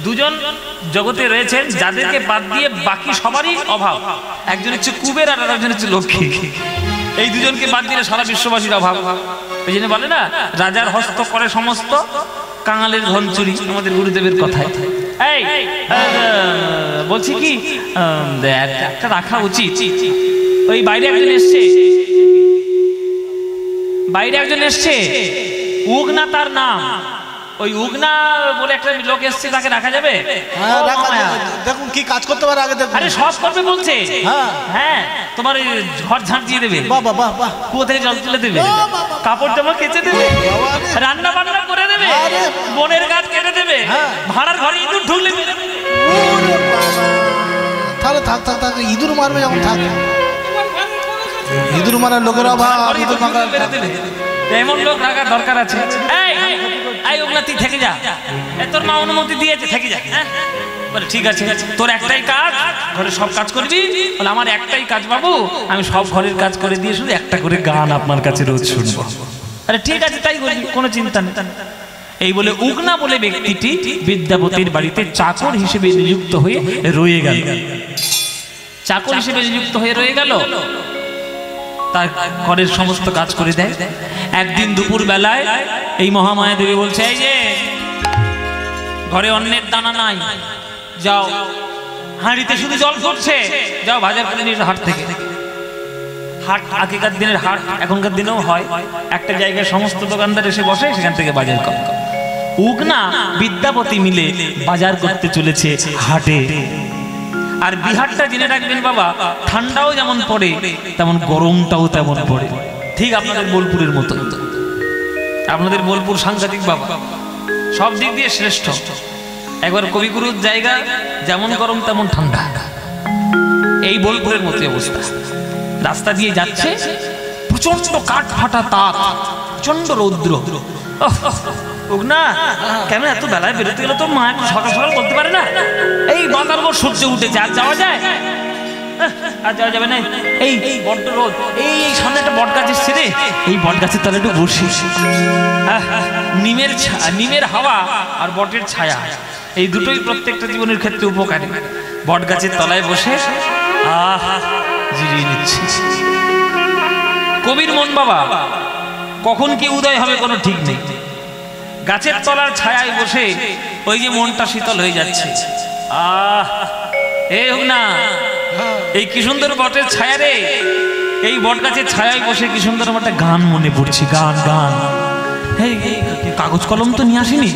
দুজন জগতে রয়েছেন যাদেরকে বাদ দিয়ে বাকি সবারই অভাব। একজন হচ্ছে কুবের আর একজন হচ্ছে লক্ষ্মী। এই দুজনকে বাদ দিলে সারা বিশ্ববাসীর অভাব। ওই জন্য বলে না, রাজার হস্ত করে সমস্ত, কাঙালের ধন চুরি, আমাদের গুরুদেবের কথায়। এই বলছি কি, একটা রাখা উচিত। ওই বাইরে একজন এসছে, উগনা তার নাম। ওই উগনা বলে একটা লোক এসছে, তাকে রাখা যাবে? দেখুন কি কাজ করতে পারে আগে দেখুন। আরে সব করবে বলছে। হ্যাঁ, তোমার ঘর ঝাঁট দিয়ে দেবে, কুয়ো থেকে জল তুলে দেবে, কাপড় জামা কেচে দেবে, রান্না বান্না করে দেবে, বনের গাছ কেটে দেবে, ভাড়ার ঘরে ইঁদুর ঢুকলে তাহলে থাক থাক থাক, ইঁদুর মারবে যখন থাক। ইঁদুর মারার লোকের অভাব, ইঁদুর মারার এমন লোক রাখার দরকার আছে। এই ওগুলা তুই থেকে যা, তোর মা অনুমতি দিয়েছে, থেকে যা। বলে ঠিক আছে, তোর একটাই কাজ, ঘরে সব কাজ করবি। বলে আমার একটাই কাজ বাবু, আমি সব ঘরের কাজ করে দিয়ে শুধু একটা করে গান আপনার কাছে রোজ শুনবো। আরে ঠিক আছে, তাই বলি, কোনো চিন্তা নেই। এই বলে উগনা বলে ব্যক্তিটি বিদ্যাপতির বাড়িতে চাকর হিসেবে নিযুক্ত হয়ে রয়ে গেল। চাকর হিসেবে নিযুক্ত হয়ে রয়ে গেল, তার ঘরের সমস্ত কাজ করে দেয়। একদিন দুপুর বেলায় এই মহামায়া দেবী বলছে, এই যে ঘরে অন্নের দানা নাই, যাও হাঁড়িতে শুধু জল পড়ছে, যাও বাজার করে নিয়ে হাট থেকে। হাট আগেকার দিনের হাট এখনকার দিনেও হয়, একটা জায়গায় সমস্ত দোকানদার এসে বসে, সেখান থেকে বাজার করে। উগনা বিদ্যাপতি মিলে বাজার করতে চলেছে হাটে। আর বিহারটা জেনে রাখবেন বাবা, ঠান্ডাও যেমন পড়ে তেমন গরমটাও তেমন পড়ে, ঠিক আপনাদের বোলপুরের মতো। আপনাদের বোলপুর সাংঘাতিক বাবা, সব দিক দিয়ে শ্রেষ্ঠ। একবার কবিগুরুর জায়গা, যেমন গরম তেমন ঠান্ডা। এই বোলপুরের মতো অবস্থা। রাস্তা দিয়ে যাচ্ছে, প্রচন্ড কাঠ ফাটা তাপ, প্রচন্ড রৌদ্র। না কেন এত বেলায় বেরোতে গেলে তো মা সকাল সকাল বলতে পারে না, এই বাতার উপর সূর্য উঠেছে, আর যাওয়া যায়? আর যাওয়া যাবে না, এই বড্ড রোদ। এই সামনে একটা বট গাছ এসছে রে, এই বট গাছের তলে একটু বসি। নিমের হাওয়া আর বটের ছায়া, এই দুটোই প্রত্যেকটা জীবনের ক্ষেত্রে উপকারী। বট গাছের তলায় বসে জিরিয়ে নিচ্ছি। কবির মন বাবা, কখন কি উদয় হবে কোনো ঠিক নেই। গাছের তলার ছায়ায় বসে ওই যে মনটা শীতল হয়ে যাচ্ছে। এই হোক না, এই কি সুন্দর বটের ছায়া রে, এই বট গাছের ছায়ায় বসে কি সুন্দর আমার একটা গান মনে পড়ছে। গান গান কাগজ কলম তো নিয়ে আসিনি,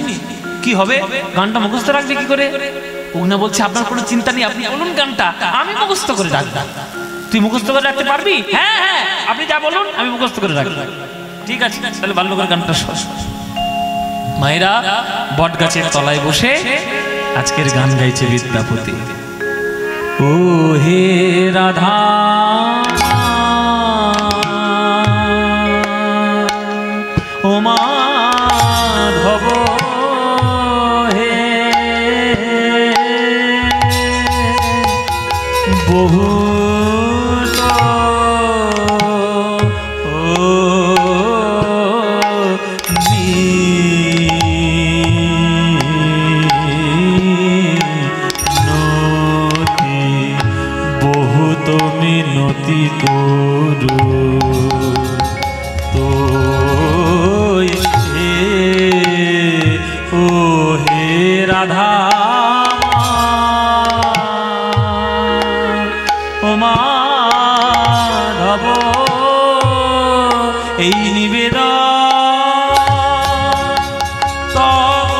কি হবে? গানটা মুখস্থ রাখবে কি করে? উগনা বলছে আপনার কোনো চিন্তা নেই, আপনি বলুন গানটা, আমি মুখস্থ করে রাখবো। তুই মুখস্থ করে রাখতে পারবি? হ্যাঁ হ্যাঁ, আপনি যা বলুন আমি মুখস্থ করে রাখবো। ঠিক আছে, তাহলে ভালো করে গানটা শোন। মায়েরা বট গাছের তলায় বসে আজকের গান গাইছে বিদ্যাপতি। ও হে রাধা ও মাধব হে বহু মিনতি করু তো ও হে রাধা ও মাধব, এই নিবেদন তব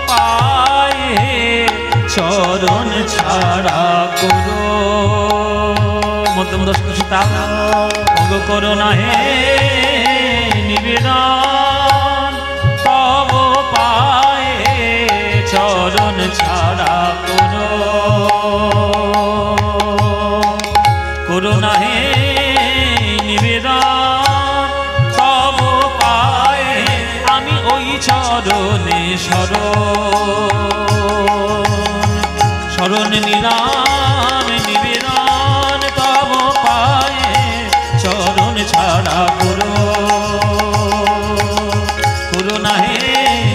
পায়ে চরণ ছাড়া করো। মধ্যম দশ করো না হে নিবেদন তব পায়ে চরণ ছাড়া করো। করো না হে নিবেদন তব পায়ে, আমি ওই চরণে শরণ নিলাম নিবেদন তব পায়ে চরণ ছাড়া করো। করো না হে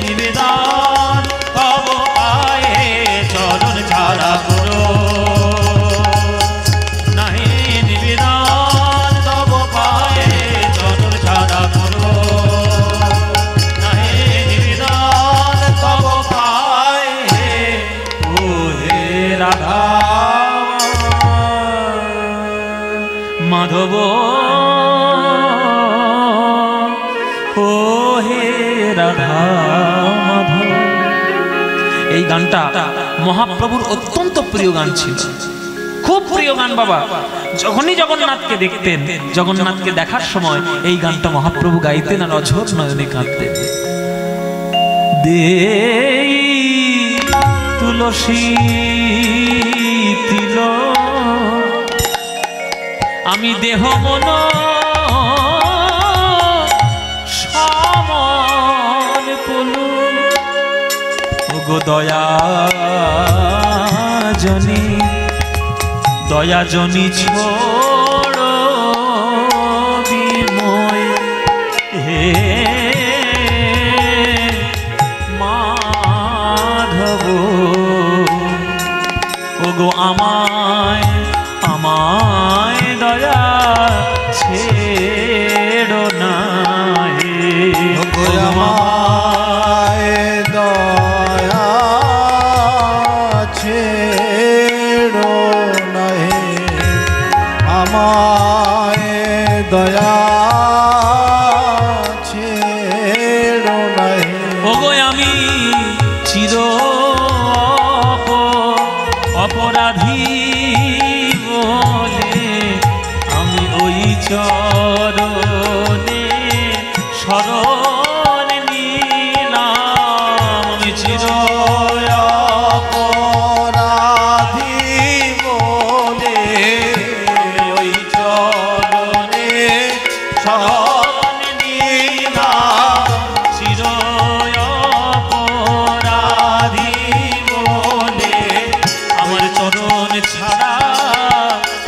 নিবেদন তব পায়ে চরণ ছাড়া করো। না হে নিবেদন তব পায়ে চরণ ছাড়া করো। না হে নিবেদন তব পায়ে ও হে রাধা মাধব ও হে রাধা মাধব। এই গানটা মহাপ্রভুর অত্যন্ত প্রিয় গান ছিল, খুব প্রিয় গান বাবা। যখনই জগন্নাথকে দেখতেন, জগন্নাথকে দেখার সময় এই গানটা মহাপ্রভু গাইতেন আর অঝোর নয়নে কাঁদতেন। দেই তুলসী তিল আমি দেহ মন সমন পলু, ওগো দয়া জনি ছোড় বিময় হে মাধব, ওগো আমায় দয়া ছেড়ো না হে। আমায় দয়া ছেড়ো না হে, আমায় দয়া ছেড়ো না হে। ওগো আমি চির অপরাধী বলে আমি ওই চরণে শরণ শরণ নিলাম চির অপরাধী বলে আমার চরণ ছাড়া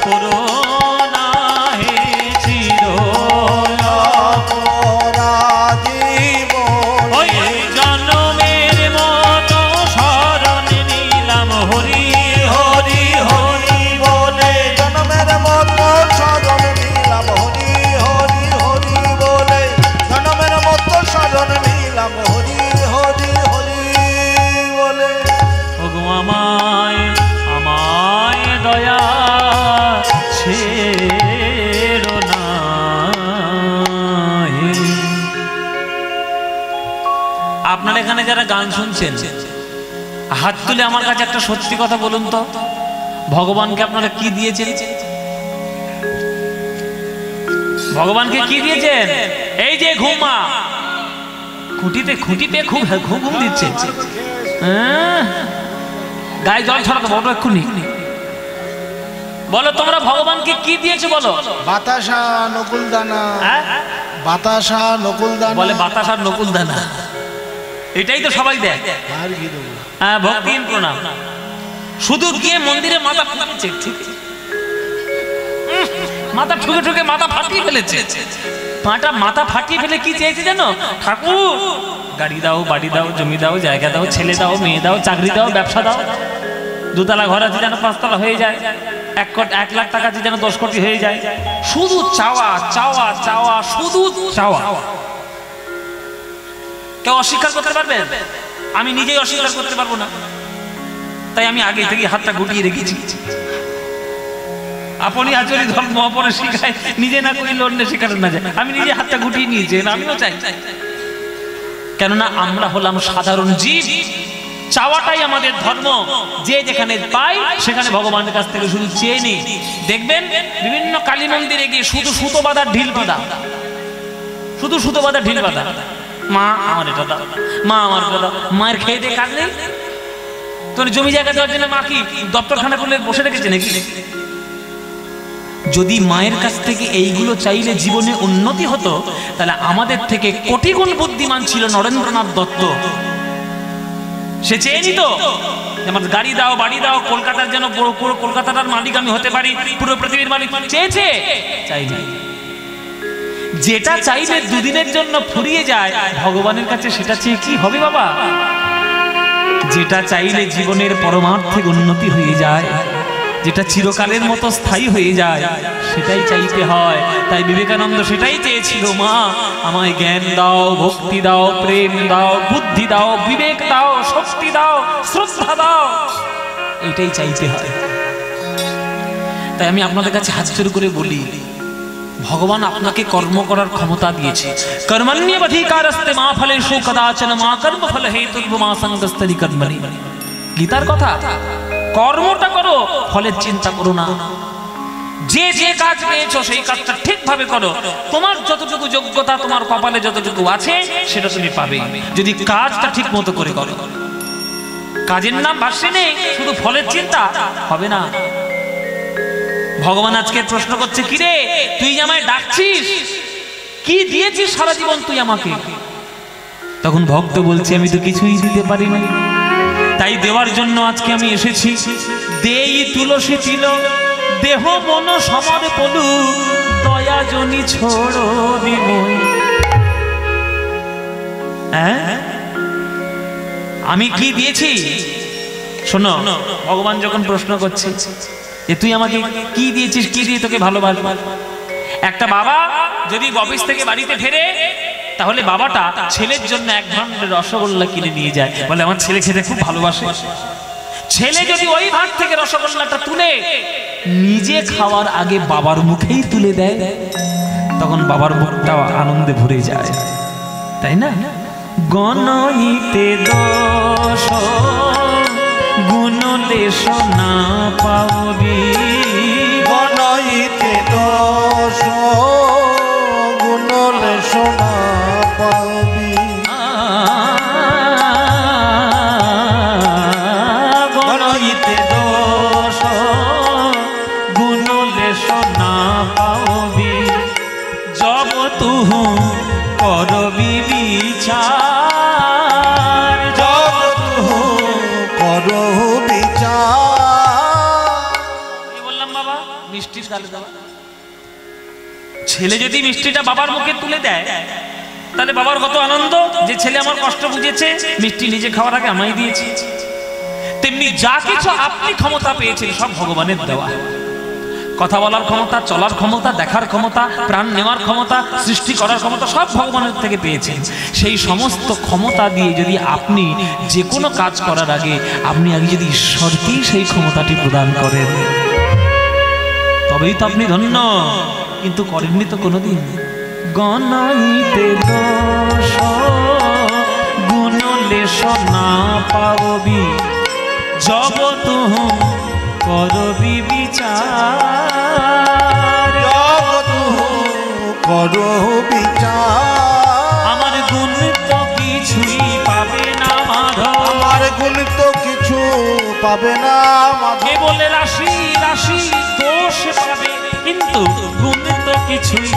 করোনা হে চির অপরাধী ওই জন্মের মতো শরণ নিলাম হরি হরি হরি বলে জন্মের মতো শরণ নিলাম হরি হরি হরি বলে জন্মের মতো শরণ নিলাম হরি হরি হরি বলে ওগো আমায় আমায় দয়া ছেড়ো না হে। আপনারা এখানে যারা গান শুনছেন হাত তুলে আমার কাছে একটা সত্যি কথা বলুন তো, ভগবানকে আপনারা কি দিয়েছেন? ভগবানকে কি দিয়েছেন? এই যে ঘুমা খুঁটিতে খুঁটিতে খুব ঘুম দিচ্ছে, গায়ে জল ছড়াতে বলো এক্ষুনি। বলো তোমরা ভগবানকে কি দিয়েছো বলো? বাতাসা নকুল দানা, বাতাসা নকুল দানা। বলে বাতাস আর নকুল দানা, এটাই তো সবাই দেয়। আর কি দেবো? হ্যাঁ, ভক্তিহীন প্রণাম। শুধু গিয়ে মন্দিরে মাথা ফাটিয়েছে, ঠিক মাথা ঠুকে ঠুকে মাথা ফাটিয়ে ফেলেছে। মাথা ফাটিয়ে ফেলে কি চেয়েছে জানো? ঠাকুর গাড়ি দাও, বাড়ি দাও, জমি দাও, জায়গা দাও, ছেলে দাও, মেয়ে দাও, চাকরি দাও, ব্যবসা দাও। 2 তলা ঘর আছে যেন 5 তলা হয়ে যায়, 1 লাখ টাকা আছে যেন 10 কোটি হয়ে যায়। শুধু চাওয়া চাওয়া চাওয়া, শুধু চাওয়া। কেউ অস্বীকার করতে পারবে? আমি নিজেই অস্বীকার করতে পারবো না, তাই আমি আগে থেকে হাতটা গুটিয়ে রেখেছি। আপনি আচরি ধর্ম অপরে শিখায়, নিজে না করি অন্য শেখানো না যায়। আমি নিজে হাতটা গুটিয়ে নিয়েছি, আমিও চাই। কেননা আমরা হলাম সাধারণ জীব, চাওয়াটাই আমাদের ধর্ম। যে যেখানে পাই সেখানে ভগবানের কাছ থেকে শুধু চেয়ে নিই। দেখবেন বিভিন্ন কালী মন্দিরে গিয়ে শুধু সুতো বাঁধা ঢিল বাঁধা, শুধু সুতো বাঁধা ঢিল বাঁধা। মা আমার এটা দাও, মা আমার এটা দাও। মায়ের খেয়ে দিয়ে কাজ নেই? তোর জমি জায়গা দেওয়ার জন্য মা কি দপ্তরখানা করলে বসে রেখেছে নাকি? যদি মায়ের কাছ থেকে এইগুলো চাইলে জীবনে উন্নতি হতো, তাহলে আমাদের থেকে কোটি গুণ বুদ্ধিমান ছিল নরেন্দ্রনাথ দত্ত। সে চেয়ে নিত আমার গাড়ি দাও, বাড়ি দাও, কলকাতার যেন পুরো কলকাতার মালিক আমি হতে পারি, পুরো পৃথিবীর মালিক। চেয়েছে, চাইনি। যেটা চাইলে দুদিনের জন্য ফুরিয়ে যায়, ভগবানের কাছে সেটা চেয়ে কি হবে বাবা? যেটা চাইলে জীবনের পরমার্থিক উন্নতি হয়ে যায়, যেটা চিরকালের মতো স্থায়ী হয়ে যায়, সেটাই চাইতে হয়। তাই বিবেকানন্দ সেটাই চেয়েছিল, মা আমায় জ্ঞান দাও, ভক্তি দাও, প্রেম দাও, বুদ্ধি দাও, বিবেক দাও, শক্তি দাও, শ্রদ্ধা দাও। এটাই চাইতে হয়। তাই আমি আপনাদের কাছে হাত জোড় করে বলি, ভগবান আপনাকে কর্ম করার ক্ষমতা দিয়েছে। কর্মণ্যেবাধিকারস্তে মা ফলেষু কদাচন মা কর্ম ফল হেতুর্ব মা সঙ্গস্তরি কর্মণি। গীতার কথা। কর্মটা করো, ফলের চিন্তা করো না। যে যে কাজ পেয়েছো সেই কাজটা ঠিকভাবে করো। তোমার যতটুকু যোগ্যতা, তোমার কপালে যতটুকু আছে সেটা তুমি পাবে, যদি কাজটা ঠিক মতো করে করো। কাজের নাম ভাষ্যে নেই, শুধু ফলের চিন্তা হবে না। ভগবান আজকে প্রশ্ন করছে, কি রে তুই আমায় ডাকছিস, কি দিয়েছিস সারা জীবন তুই আমাকে? তখন ভক্ত বলছে, আমি তো কিছুই দিতে পারি না, তাই দেওয়ার জন্য আজকে আমি এসেছি। দেই তুলসী তিল, দেহ মন সমর পলু, দয়া জনি ছোড়ো দিমই। আমি কি দিয়েছি? শোনো, ভগবান যখন প্রশ্ন করছে যে তুই আমাকে কি দিয়েছিস, কি দিয়ে তোকে ভালোবাসবো। একটা বাবা যদি অফিস থেকে বাড়িতে ফেরে, তাহলে বাবাটা ছেলের জন্য 1 ভাঁড় রসগোল্লা কিনে নিয়ে যায়, বলে আমার ছেলে খেতে খুব ভালোবাসে। ছেলে যদি ওই ভাঁড় থেকে রসগোল্লাটা তুলে নিজে খাওয়ার আগে বাবার মুখেই তুলে দেয়, তখন বাবার মুখটা আনন্দে ভরে যায়, তাই না? গণইতে দোষ গুণলেশ না পাবি, গণইতে দোষ গুণলেশ না পাবি। গণইতে দোষ গুণলেশ না পাবি, জগৎ ছেলে যদি মিষ্টিটা বাবার মুখে তুলে দেয় তাহলে বাবার কত আনন্দ যে ছেলে আমার কষ্ট বুঝেছে, মিষ্টি নিজে খাওয়ার আগে আমায় দিয়েছে। তেমনি যা কিছু আপনি ক্ষমতা পেয়েছেন সব ভগবানের দেওয়া। কথা বলার ক্ষমতা, চলার ক্ষমতা, দেখার ক্ষমতা, প্রাণ নেওয়ার ক্ষমতা, সৃষ্টি করার ক্ষমতা সব ভগবানের থেকে পেয়েছেন। সেই সমস্ত ক্ষমতা দিয়ে যদি আপনি যে কোনো কাজ করার আগে আপনি আগে যদি ঈশ্বরকেই সেই ক্ষমতাটি প্রদান করেন তবেই তো আপনি ধন্য। কিন্তু করেননি তো কোনোদিন। গণাইতে দোষ গুণলেশ না পাবি জগৎ করবি বিচার, জগৎ করো বিচার। আমার গুণ তো কিছুই পাবে না মাধব, আমার গুণ তো কিছু পাবে না মাধব। কেবল রাশি রাশি দোষ পাবে কিন্তু গুণ তো কিছুই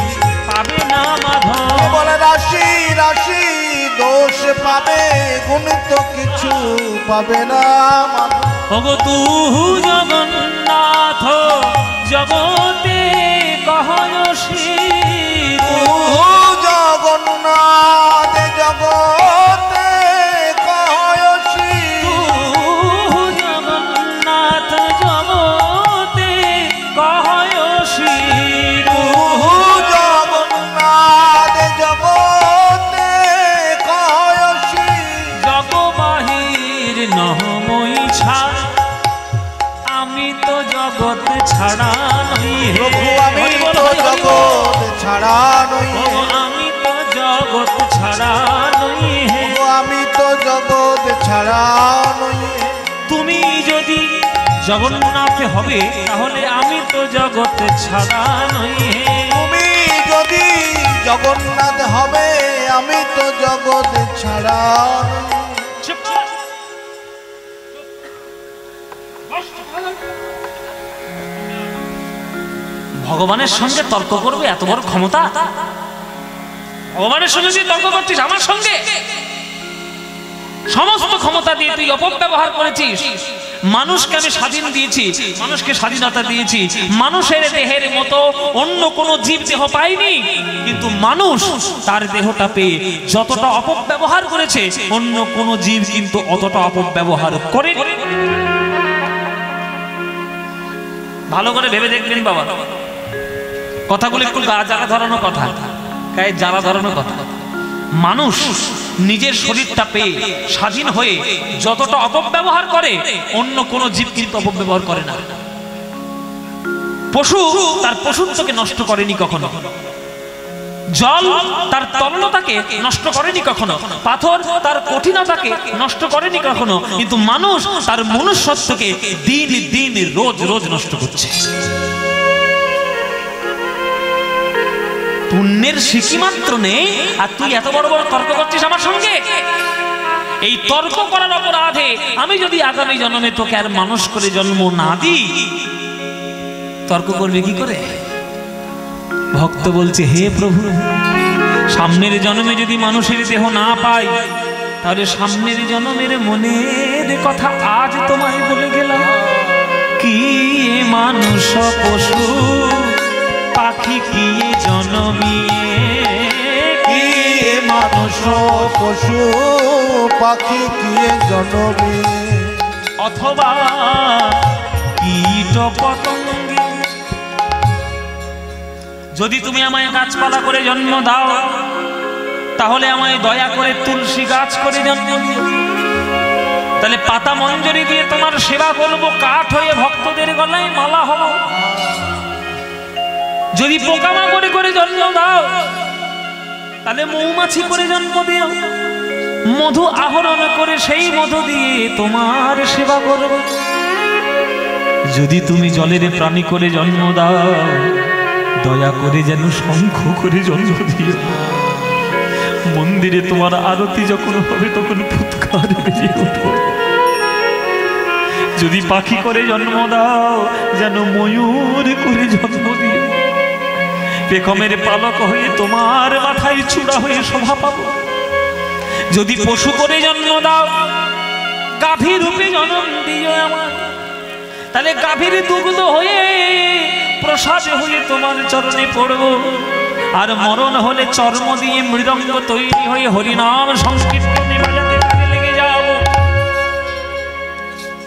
পাবে না মাধব। কেবল রাশি রাশি দোষ পাবে, গুণ তো কিছু পাবে না মাধব। ওগো তু জগন্নাথ জগতে কহয়সী, জগন্নাথ জগতে কহয়সী, জগন্নাথ জগতে কহয়সী, জগন্নাথ জগতে কহয়সী। জগ বাহির নহমই ছাড়, আমি তো জগৎ ছাড়া নই হে প্রভু আমি তো জগৎ ছাড়া নই, আমি তো জগৎ ছাড়া নই হে। আমি তো জগৎ ছাড়া নই। তুমি যদি জগন্নাথ হবে তাহলে আমি তো জগৎ ছাড়া নই হে। তুমি যদি জগন্নাথ হবে আমি তো জগৎ ছাড়া নই। চুপ কর। ভগবানের সঙ্গে তর্ক করবে এত বড় ক্ষমতা? ভগবানের সঙ্গে তুই তর্ক করছিস আমার সঙ্গে? সমস্ত ক্ষমতা দিয়ে তুই অপব্যবহার করেছিস। মানুষকে আমি স্বাধীন দিয়েছি, মানুষকে স্বাধীনতা দিয়েছি, মানুষের দেহের মতো অন্য কোন জীব দেহ পায়নি, কিন্তু মানুষ তার দেহটা পেয়ে যতটা অপব্যবহার করেছে অন্য কোন জীব কিন্তু অতটা অপব্যবহার করে। ভালো করে ভেবে দেখবেন বাবা, কথাগুলো একটু গা জ্বালা ধরানো কথা, গায়ে জ্বালা ধরানো কথা। মানুষ নিজের শরীরটা পেয়ে স্বাধীন হয়ে যতটা অপব্যবহার করে অন্য কোন জীব কিন্তু অপব্যবহার করে না। পশু তার পশুত্বকে নষ্ট করেনি কখনো, জল তার তরলতাকে নষ্ট করেনি কখনো, পাথর তার কঠিনতাকে নষ্ট করেনি কখনো, কিন্তু মানুষ তার মনুষ্যত্বকে দিন দিন রোজ রোজ নষ্ট করছে। পুণ্যের সিকি মাত্র নেই আর তুই এত বড় বড় তর্ক করছিস আমার সঙ্গে। এই তর্ক করার অপরাধে আমি যদি আগামী জন্মে তোকে আর মানুষ করে জন্ম না দিই, তর্ক করবে কি করে? ভক্ত বলছে, হে প্রভু, সামনের জন্মে যদি মানুষের দেহ না পাই তাহলে সামনের জন্মের মনের কথা আজ তোমায় বলে গেলাম। কি মানুষ পশু পাখি কি জনমিয়ে, কি মানুষ পশু পাখি কি জনমে, অথবা কীট পতঙ্গে। যদি তুমি আমায় গাছপালা করে জন্ম দাও তাহলে আমায় দয়া করে তুলসী গাছ করে জন্ম দিও, তাহলে পাতা মঞ্জরি দিয়ে তোমার সেবা করবো, কাঠ হয়ে ভক্তদের গলায় মালা হব। যদি পোকামাকড়ে করে জন্ম দাও তাহলে মৌমাছি করে জন্ম দিও, মধু আহরণ করে সেই মধু দিয়ে তোমার সেবা করব। যদি তুমি জলের প্রাণী করে জন্ম দাও দয়া করে যেন শঙ্খ করে জন্ম দিও, মন্দিরে তোমার আরতি যখন হবে তখন ফুৎকার বেজে উঠো। যদি পাখি করে জন্ম দাও যেন ময়ূর করে জন্ম দিও, পেখমের পালক হয়ে তোমার মাথায় চূড়া হয়ে শোভা পাবো। যদি পশু করে জন্ম দাও গাভী রূপে জন্ম দিও আমার, তাহলে গাভীর দুগ্ধ হয়ে প্রসাদ হয়ে তোমার চরণে পড়ব, আর মরণ হলে চর্ম দিয়ে মৃদঙ্গ তৈরি হয়ে হরিনাম সংকীর্তনে বাজাতে লেগে যাব।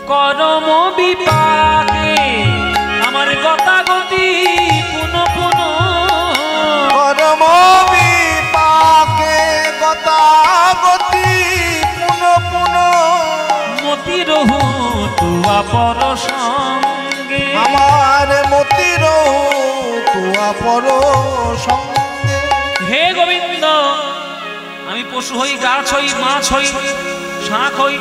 করম বিপাকে আমার গতাগতি পুন পুন, করম বিপাকে গতাগতি পুন পুন, মতির তুয়া পর সঙ্গে, আমার মতির তুয়া পর সঙ্গে। হে গোবিন্দ, আমি পশু হই, গাছ হই, মাছ হই, শাঁখ হই,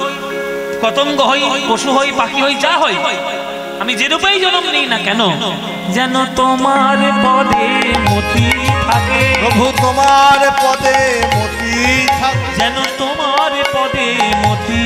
পতঙ্গ হই, পশু হই, পাখি হই, যা হই, আমি যেরূপেই জন্ম নিই না কেন, যেন তোমার পদে মতি থাকে। প্রভু তোমার পদে মতি থাকে, যেন তোমার পদে মতি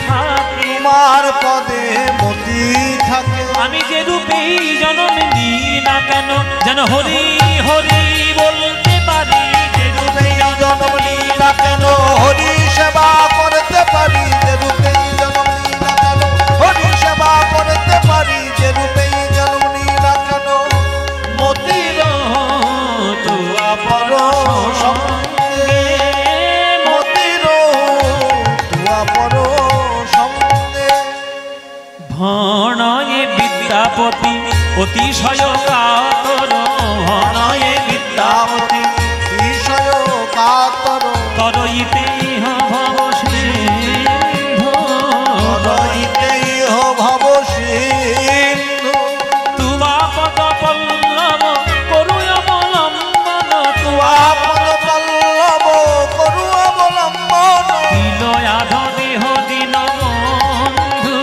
থাকে, তোমার পদে মতি থাকে। আমি যেরূপেই জন্ম নিই না কেন, যেন হরি হরি বলতে পারি, যেরূপেই জন্ম নিই না কেন হরি সেবা করতে পারি, যেরূপেই জন্ম নিই না কেন হরি সেবা করতে পারি, যেরূপেই জন্ম নিই না কেন মতির তুয়া পর সঙ্গে, মতির তুয়া পর সঙ্গে। ভণয়ে বিদ্যাপতি অতিশয় কাতর, ভণয়ে বিদ্যাপতি বিষয় কাতর, তরইতে ভব সিন্ধু, তরইতেই ভব সিন্ধু। তুবা পদ পল্লব করু অবলম্বন, তুবা পদ পল্লব করু অবলম্বন, তিলয়াধ দেহ দিন বন্ধু,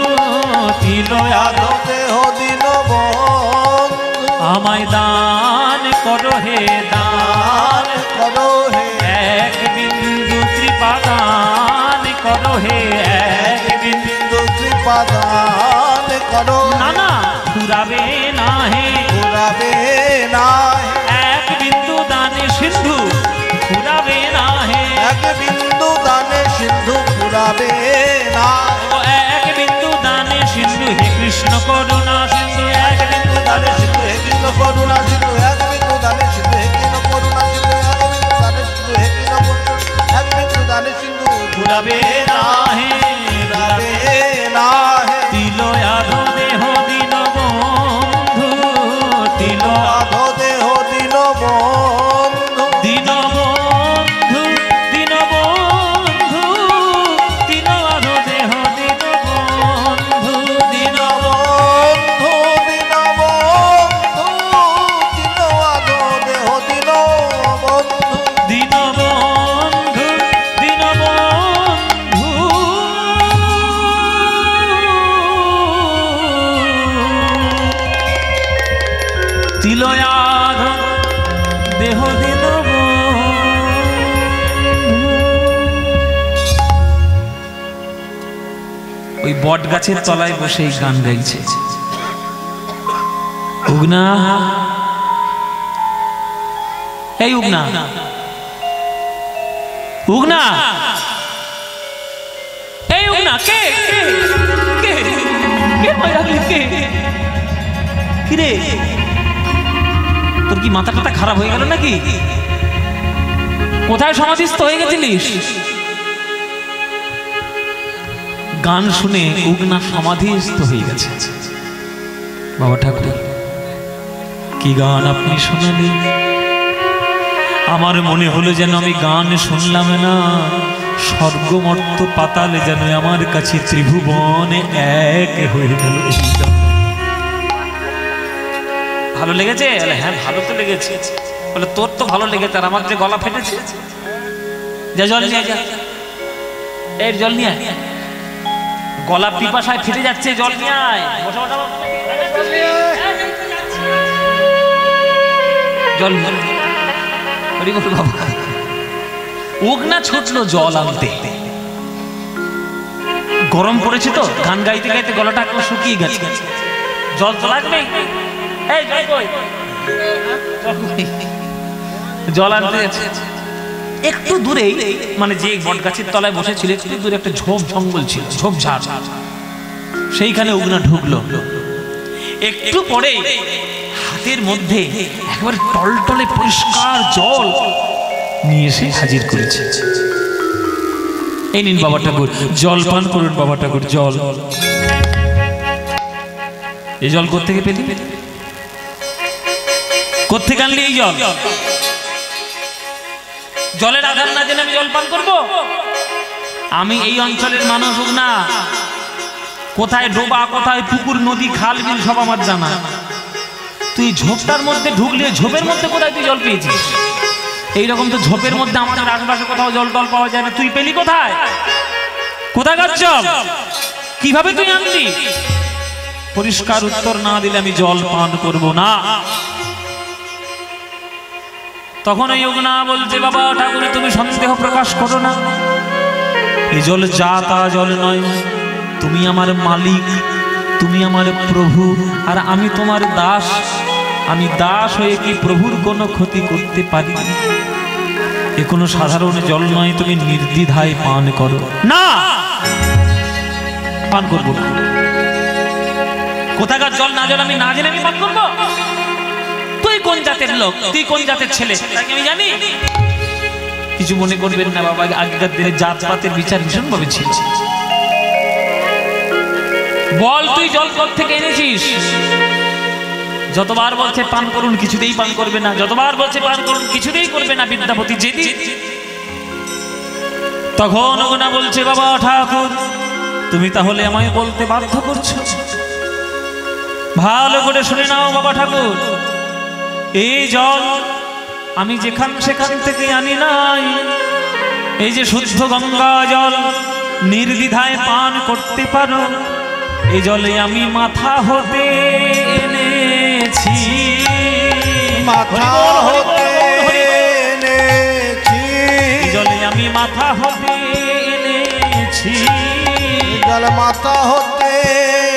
তিলয়াধ দেহ দিন বন্ধু। আমায় দান করো হে দান, করো হে এক বিন্দু কৃপা দান করো হে, এক বিন্দু কৃপা দান করো। না না ফুরাবে না হে, ফুরাবে না এক বিন্দু দানে সিন্ধু ফুরাবে না হে, এক বিন্দু দানে সিন্ধু ফুরাবে না। ও এক বিন্দু দানে সিন্ধু হে কৃষ্ণ করুণা সিন্ধু, এক বিন্দু দানে দানে সিন্ধু হে কৃষ্ণ করুণা সিন্ধু, এক বিন্দু দানে সিন্ধু হে কৃষ্ণ করুণা সিন্ধু, এক বিন্দু দানে সিন্ধু হে কৃষ্ণ করুণা, এক বিন্দু দানে সিন্ধু ফুরাবে না হে, ফুরাবে না হে। তিলয়াধ দেহ দিন বন্ধু, তিলয়াধ আধো দেহ দিন বন্ধু, দিন বন্ধু, দিন বন্ধু, তিলয়াধ দেহ দিন বন্ধু, দিন বন্ধু দিন বন্ধু, দিন আধো দেহ দিন বন্ধু। দিন বন্ধু, দিন বন্ধু, তিলয়াধ দেহ দিন বন্ধু। ওই বট গাছের তলায় বসে এই গান গাইছে উগনা, এই উগনা, উগনা, এই উগনা, কে কে কে কে মায়াবী, কে কি রে, তোর কি মাথা টাথা খারাপ হয়ে গেল নাকি? কোথায় সমাধিস্থ হয়ে গেছিলিস? গান শুনে উগনা সমাধিস্থ হয়ে গেছে। বাবা ঠাকুর কি গান আপনি শোনালেন, আমার মনে হলো যেন আমি গান শুনলাম না, স্বর্গমর্ত পাতালে যেন আমার কাছে ত্রিভুবনে এক হয়ে গেল। ভালো লেগেছে? হ্যাঁ ভালো তো লেগেছে। বলে তোর তো ভালো লেগেছে, আর আমার যে গলা ফেটেছে, যা জল নিয়ে যা, এই জল নিয়ে আয়, গলা পিপাসায় ফেটে যাচ্ছে, জল নিয়ে আয়। জল বাবা। উগনা ছুটলো জল আনতে, গরম পড়েছে তো, গান গাইতে গাইতে গলাটা একটু শুকিয়ে গেছে, জল তো লাগবে। জল আনতে একটু দূরেই, মানে যে বট গাছের তলায় বসেছিল একটু দূরে একটা ঝোপ জঙ্গল ছিল, ঝোপঝাড়, সেইখানে উগনা ঢুকলো। একটু পরে হাতের মধ্যে একেবারে টলটলে পরিষ্কার জল নিয়ে এসে হাজির করেছে। এই নিন বাবা ঠাকুর, জল পান করুন বাবা ঠাকুর, জল। এই জল কোত্থেকে পেলি? কোত্থেকে আনলি এই জল? জলের আধার না জেনে আমি জল পান করবো? আমি এই অঞ্চলের মানুষ হোক না, কোথায় ডোবা, কোথায় পুকুর, নদী, খাল, বিল সব আমার জানা। তুই ঝোপটার মধ্যে ঢুকলে ঝোপের মধ্যে কোথায় তুই জল পেয়েছিস? এইরকম তো ঝোপের মধ্যে আমাদের আশেপাশে কোথাও জল টল পাওয়া যায় না। তুই পেলি কোথায়? কোথাকার জল? কিভাবে তুই আনলি? পরিষ্কার উত্তর না দিলে আমি জল পান করব না। তখন ওই যোগনা বলছে, বাবা ঠাকুর তুমি সন্দেহ প্রকাশ করো না, এই জল যা তা জল নয়, তুমি আমার মালিক, তুমি আমার প্রভু, আর আমি তোমার দাস। আমি দাস হয়ে কি প্রভুর কোনো ক্ষতি করতে পারি? এ কোনো সাধারণ জল নয়, তুমি নির্দ্বিধায় পান করো। না, পান করবো না। কোথাকার জল না জল আমি না জেনে আমি পান করবো? তুই কোন জাতের লোক, তুই কোন জাতের ছেলে তাকে আমি জানি? কিছু মনে করবেন না বাবা, আগেকার দিনে জাতপাতের বিচার ভীষণ ভাবে ছিল। বল তুই জল থেকে এনেছিস? যতবার বলছে পান করুন কিছুতেই পান করবে না, যতবার বলছে পান করুন কিছুতেই করবে না বিদ্যাপতি জেদি। তখন ওগনা বলছে, বাবা ঠাকুর তুমি তাহলে আমায় বলতে বাধ্য করছো। ভালো করে শুনে নাও বাবা ঠাকুর, এই জল আমি যেখান সেখান থেকে আনি নাই। এই যে শুদ্ধ গঙ্গা জল নির্দ্বিধায় পান করতে পারো, এই জলে আমি মাথা হতে এনেছি। মাথা হতে এনেছি, এই জলে আমি মাথা হতে এনেছি। জল মাথা হতে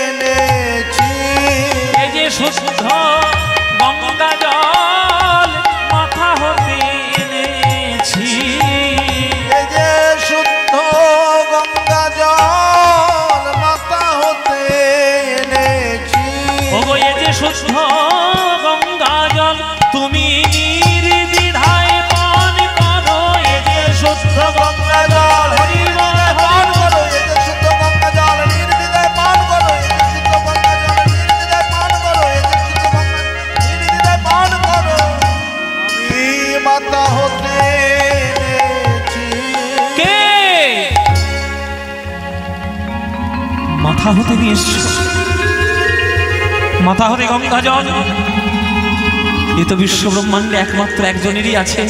এনেছি, এই যে শুদ্ধ গঙ্গা জল মাথা হতে এনেছি। এই যে শুদ্ধ গঙ্গা জল মাথা হতে এনেছি। ওগো এই যে শুদ্ধ গঙ্গা জল তুমি নির্দ্বিধায় পান করো। এই যে শুদ্ধ গঙ্গা জল হরি বল পান করো, এই যে শুদ্ধ গঙ্গা জল নির্দ্বিধায় পান করো। এই যে শুদ্ধ গঙ্গা জল নির্দ্বিধায় পান করো। এই যে শুদ্ধ গঙ্গা নির্দ্বিধায় পান করো। আমি মাথা হতে এনেছি। কে মাথা হতে নিয়ে এসছো? মাথা হতে গঙ্গা জল? এ তো বিশ্ব ব্রহ্মাণ্ডে একমাত্র একজনেরই আছে,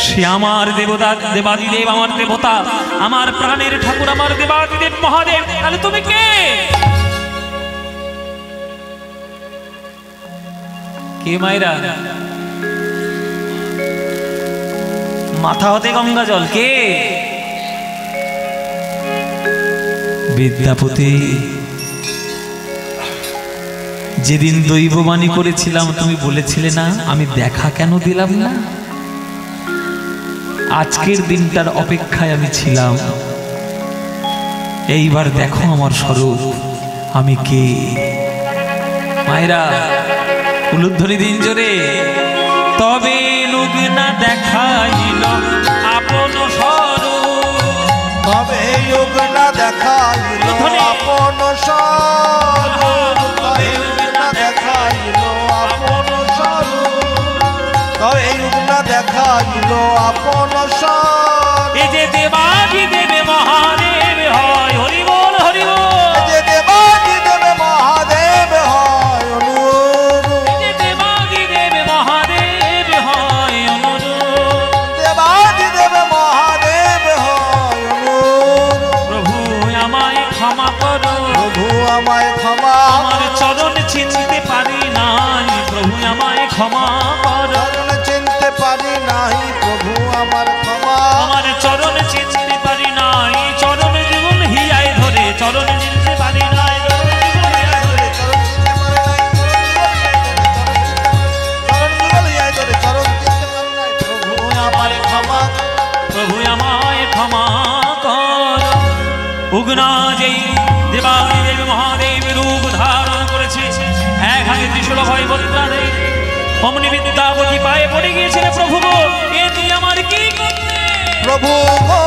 সে আমার দেবতা, দেবাদিদেব, আমার দেবতা, আমার প্রাণের ঠাকুর, আমার দেবাদিদেব মহাদেব। তাহলে তুমি কে? কে মায়েরা? মাথা হতে গঙ্গা জল কে? বিদ্যাপতি। যেদিন দৈববাণী করেছিলাম তুমি বলেছিলে না আমি দেখা কেন দিলাম না? আজকের দিনটার অপেক্ষায় আমি ছিলাম। এইবার দেখো আমার স্বরূপ, আমি কে। মায়েরা উলুধ্বনি দিন জোরে। তবে লোক না দেখাইল আপন স্বরূপ, তবে যুগ না দেখাইল আপন স্বরূপ। তবে যুগ না দেখাইল আপন স্বরূপ। তবে যুগ না দেখাইল আপন স্বরূপ। এই যে দেবাদিদেব মহাদেব হয়, হরি বল হরি বল। যে দেবাদিদেব মহাদেব হয় অনুরূপ। যে দেবাদিদেব মহাদেব হয় অনুরূপ। দেবাদিদেব মহাদেব হয় অনুরূপ। প্রভু আমায় ক্ষমা করো, প্রভু আমায় ক্ষমা আমার চরণ চিনতে পারি নাই, প্রভু আমায় ক্ষমা করো। চরণ চিনতে পারি নাই, প্রভু আমার ক্ষমা। আমার চরণ চিনতে পারি নাই, চরণ জীবন হিয়ায় ধরে, চরণ চিনতে পারি নাই, চরণ জীবন হিয়ায় ধরে। চরণ চিনতে পারি নাই, চরণ যুগল হিয়ায় ধরে, চরণ চিনতে পারি নাই, প্রভু আমার ক্ষমা। প্রভু আমায় ক্ষমা কর। উগ্না যেই দেবাদিদেব মহাদেব রূপ ধারণ করেছে, এক হাতে ত্রিশূল ভয় বদলা নেই। অমনি বিদ্যাপতি পায়ে পড়ে গিয়েছিল, প্রভু গো এ তুই আমার কি করলে? প্রভু গো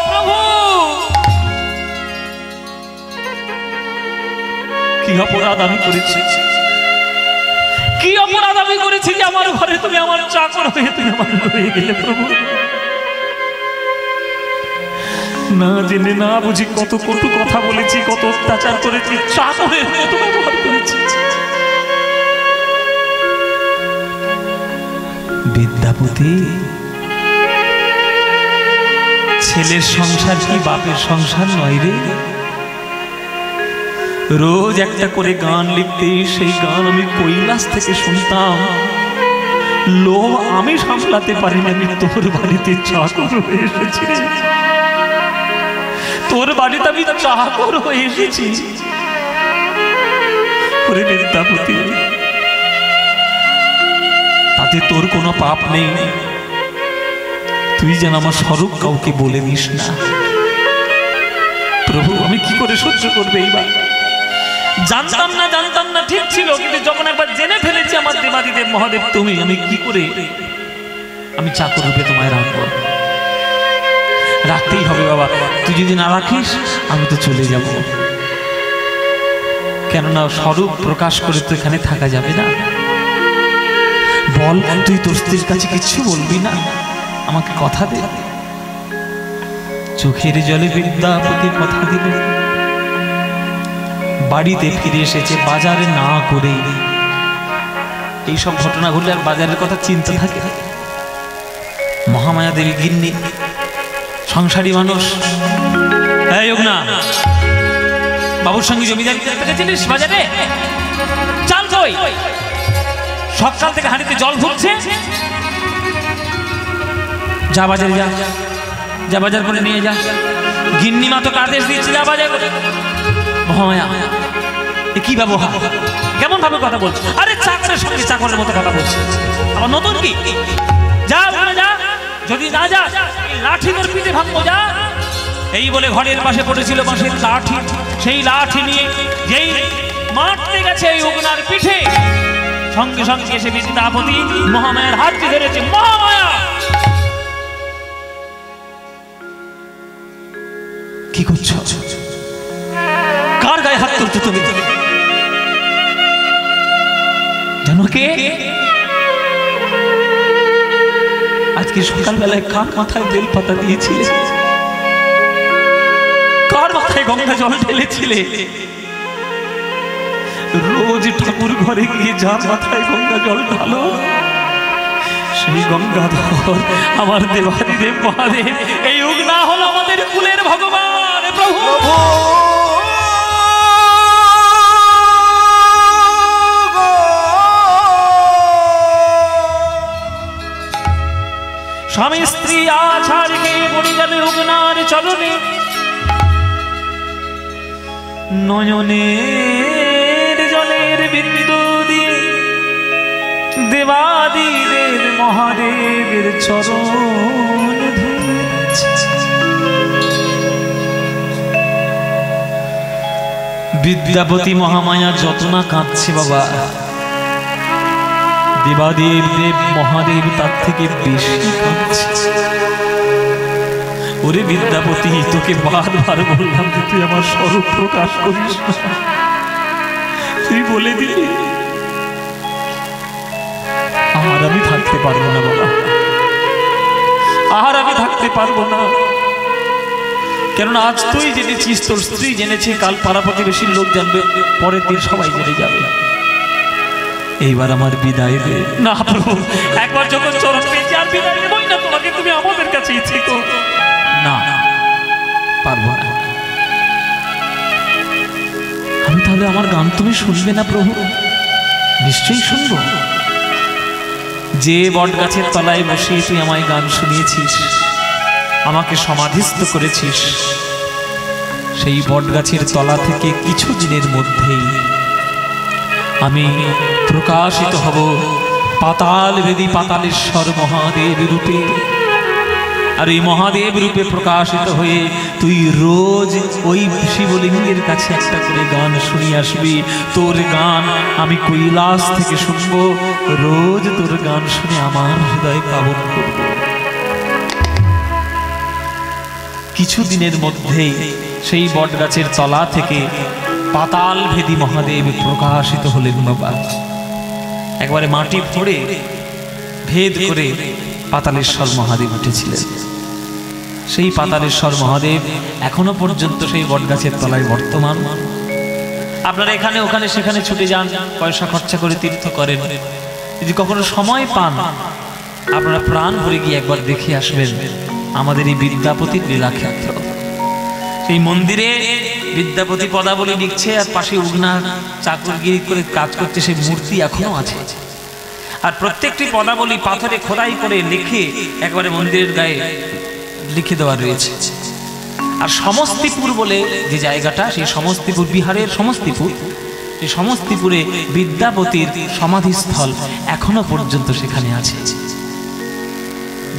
প্রভু কি অপরাধ আমি করেছি, কি অপরাধ আমি করেছি যে আমার ঘরে তুমি আমার চাকর হয়ে তুমি আমার হয়ে গেলে? প্রভু না জেনে না বুঝি কত কটু কথা বলেছি, কত অত্যাচার করেছি, চাকরের মতো ব্যবহার করেছি। বিদ্যাপতি, ছেলের সংসার কি বাপের সংসার নয় রে? রোজ একটা করে গান লিখতে, সেই গান আমি কৈলাস থেকে শুনতাম। লোভ আমি সামলাতে পারিনি, আমি তোর বাড়িতে চাকর হয়ে এসেছি, তোর বাড়িতে আমি চাকর হয়ে এসেছি। ওরে বিদ্যাপতি, তাতে তোর কোনো পাপ নেই, তুই যেন আমার স্বরূপ কাউকে বলে দিস না। প্রভু আমি কি করে সহ্য করবে এইবার? জানতাম না ঠিক ছিল, কিন্তু যখন একবার জেনে ফেলেছি আমার দেবাদিদেব মহাদেব তুমি, আমি কি করে আমি চাকর রূপে তোমায় রাখবো? রাখতেই হবে বাবা, তুই যদি না রাখিস আমি তো চলে যাব। কেননা স্বরূপ প্রকাশ করে তো এখানে থাকা যাবে না। বল, তুই তোর স্ত্রীর কাছে কিচ্ছু বলবি না? আমাকে কথা দে। চোখের জলে বিদ্যাপতি কথা দিল। বাড়িতে ফিরে এসেছে বাজারে না করে। এইসব ঘটনা ঘটলে আর বাজারের কথা চিন্তা থাকে? মহামায়া দেবী গিন্নি, সংসারী মানুষ। এই না, বাবুর সঙ্গে জমিদারি পেতেছিলিস বাজারে? চাল কই? সকাল থেকে হাঁড়িতে জল ফুটছে, যা বাজারে যা, যা বাজার করে নিয়ে যা। গিন্নি মা তোকে আদেশ দিচ্ছে যা বাজার করে। মহামায়া এ কি ব্যবহার, কেমন ভাবে কথা বলছে? আরে চাকরের সঙ্গে চাকরের মতো কথা বলছে। আবার নতুন কি? যা যা, যদি না যা লাঠি তোর পিঠে ভাঙবো, যা। এই বলে ঘরের পাশে পড়েছিল বাঁশের লাঠি, সেই লাঠি নিয়ে যেই মারতে গেছে এই উগনার পিঠে, সঙ্গে সঙ্গে এসে বিদ্যাপতি মহামায়ার হাতটি ধরেছে। মহামায়া কি করছো? কার গায়ে হাত তুলছো তুমি? জানো কে? আজকে সকালবেলায় কার মাথায় বেল পাতা দিয়েছিলে? কার মাথায় গঙ্গা জল ঢেলেছিলে? রোজ ঠাকুর ঘরে গিয়ে যার মাথায় গঙ্গা জল ঢালো, সেই গঙ্গাধর আমার দেবাদিদেব মহাদেব, এই উগনা হলো আমাদের কুলের ভগবান। প্রভু স্বামী স্ত্রী আছাড় খেয়ে পড়ে গেল উগনার চরণে। নয়নের জলের বিন্দু দিয়ে দেবাদিদেব মহাদেবের চরণ ধুচ্ছে। বিদ্যাপতি মহামায়া যত না কাঁদছে বাবা, দেবাদেব দেব মহাদেব তার থেকে বেশি কাঁদছে। ওরে বিদ্যাপতি, তোকে বারবার বললাম যে তুই আমার স্বরূপ প্রকাশ করিস না, তুই বলে দিলি। আর আমি থাকতে পারবো না বাবা, আর আমি থাকতে পারবো না। কেননা আজ তুই জেনেছিস, তোর স্ত্রী জেনেছে, কাল পাড়া প্রতিবেশীর লোক জানবে, পরের দিন সবাই জেনে যাবে। এইবার আমার বিদায় দে। না প্রভু, একবার যখন চরণ পেয়েছি আর বিদায় দেবই না তোমাকে, তুমি আমাদের কাছেই থেকো। না, পারবো না। আমি তাহলে আমার গান তুমি শুনবে না প্রভু? নিশ্চয়ই শুনবো। যে বট গাছের তলায় বসে তুই আমায় গান শুনিয়েছিস, আমাকে সমাধিস্থ করেছিস, সেই বট গাছের তলা থেকে কিছু দিনের মধ্যেই আমি প্রকাশিত হব পাতাল বেদী পাতালেশ্বর মহাদেব রূপে। আর এই মহাদেব রূপে প্রকাশিত হয়ে তুই রোজ ওই শিবলিঙ্গের কাছে একটা করে গান শুনিয়ে আসবি। তোর গান আমি কৈলাস থেকে শুনবো, রোজ তোর গান শুনে আমার হৃদয় পাবন করব। কিছুদিনের মধ্যেই সেই বটগাছের তলা থেকে পাতাল ভেদী মহাদেব প্রকাশিত হলেন বাবা। একবারে মাটি ফোড়ে ভেদ করে পাতালেশ্বর মহাদেব উঠেছিলেন। সেই পাতালেশ্বর মহাদেব এখনো পর্যন্ত সেই বটগাছের তলায় বর্তমান। আপনারা এখানে ওখানে সেখানে ছুটে যান, পয়সা খরচা করে তীর্থ করেন, যদি কখনো সময় পান আপনারা প্রাণ ভরে গিয়ে একবার দেখে আসবেন আমাদের এই বিদ্যাপতির লীলাক্ষেত্র। সেই মন্দিরে বিদ্যাপতি পদাবলী লিখছে, আর পাশে উগনা চাকরগিরি করে কাজ করছে, সেই মূর্তি এখনো আছে। আর প্রত্যেকটি পদাবলী পাথরে খোদাই করে লিখে একবারে মন্দিরের গায়ে লিখে দেওয়া রয়েছে। আর সমস্তিপুর বলে যে জায়গাটা, সেই সমস্তিপুর, বিহারের সমস্তিপুর, এই সমস্তিপুরে বিদ্যাপতির সমাধিস্থল এখনো পর্যন্ত সেখানে আছে।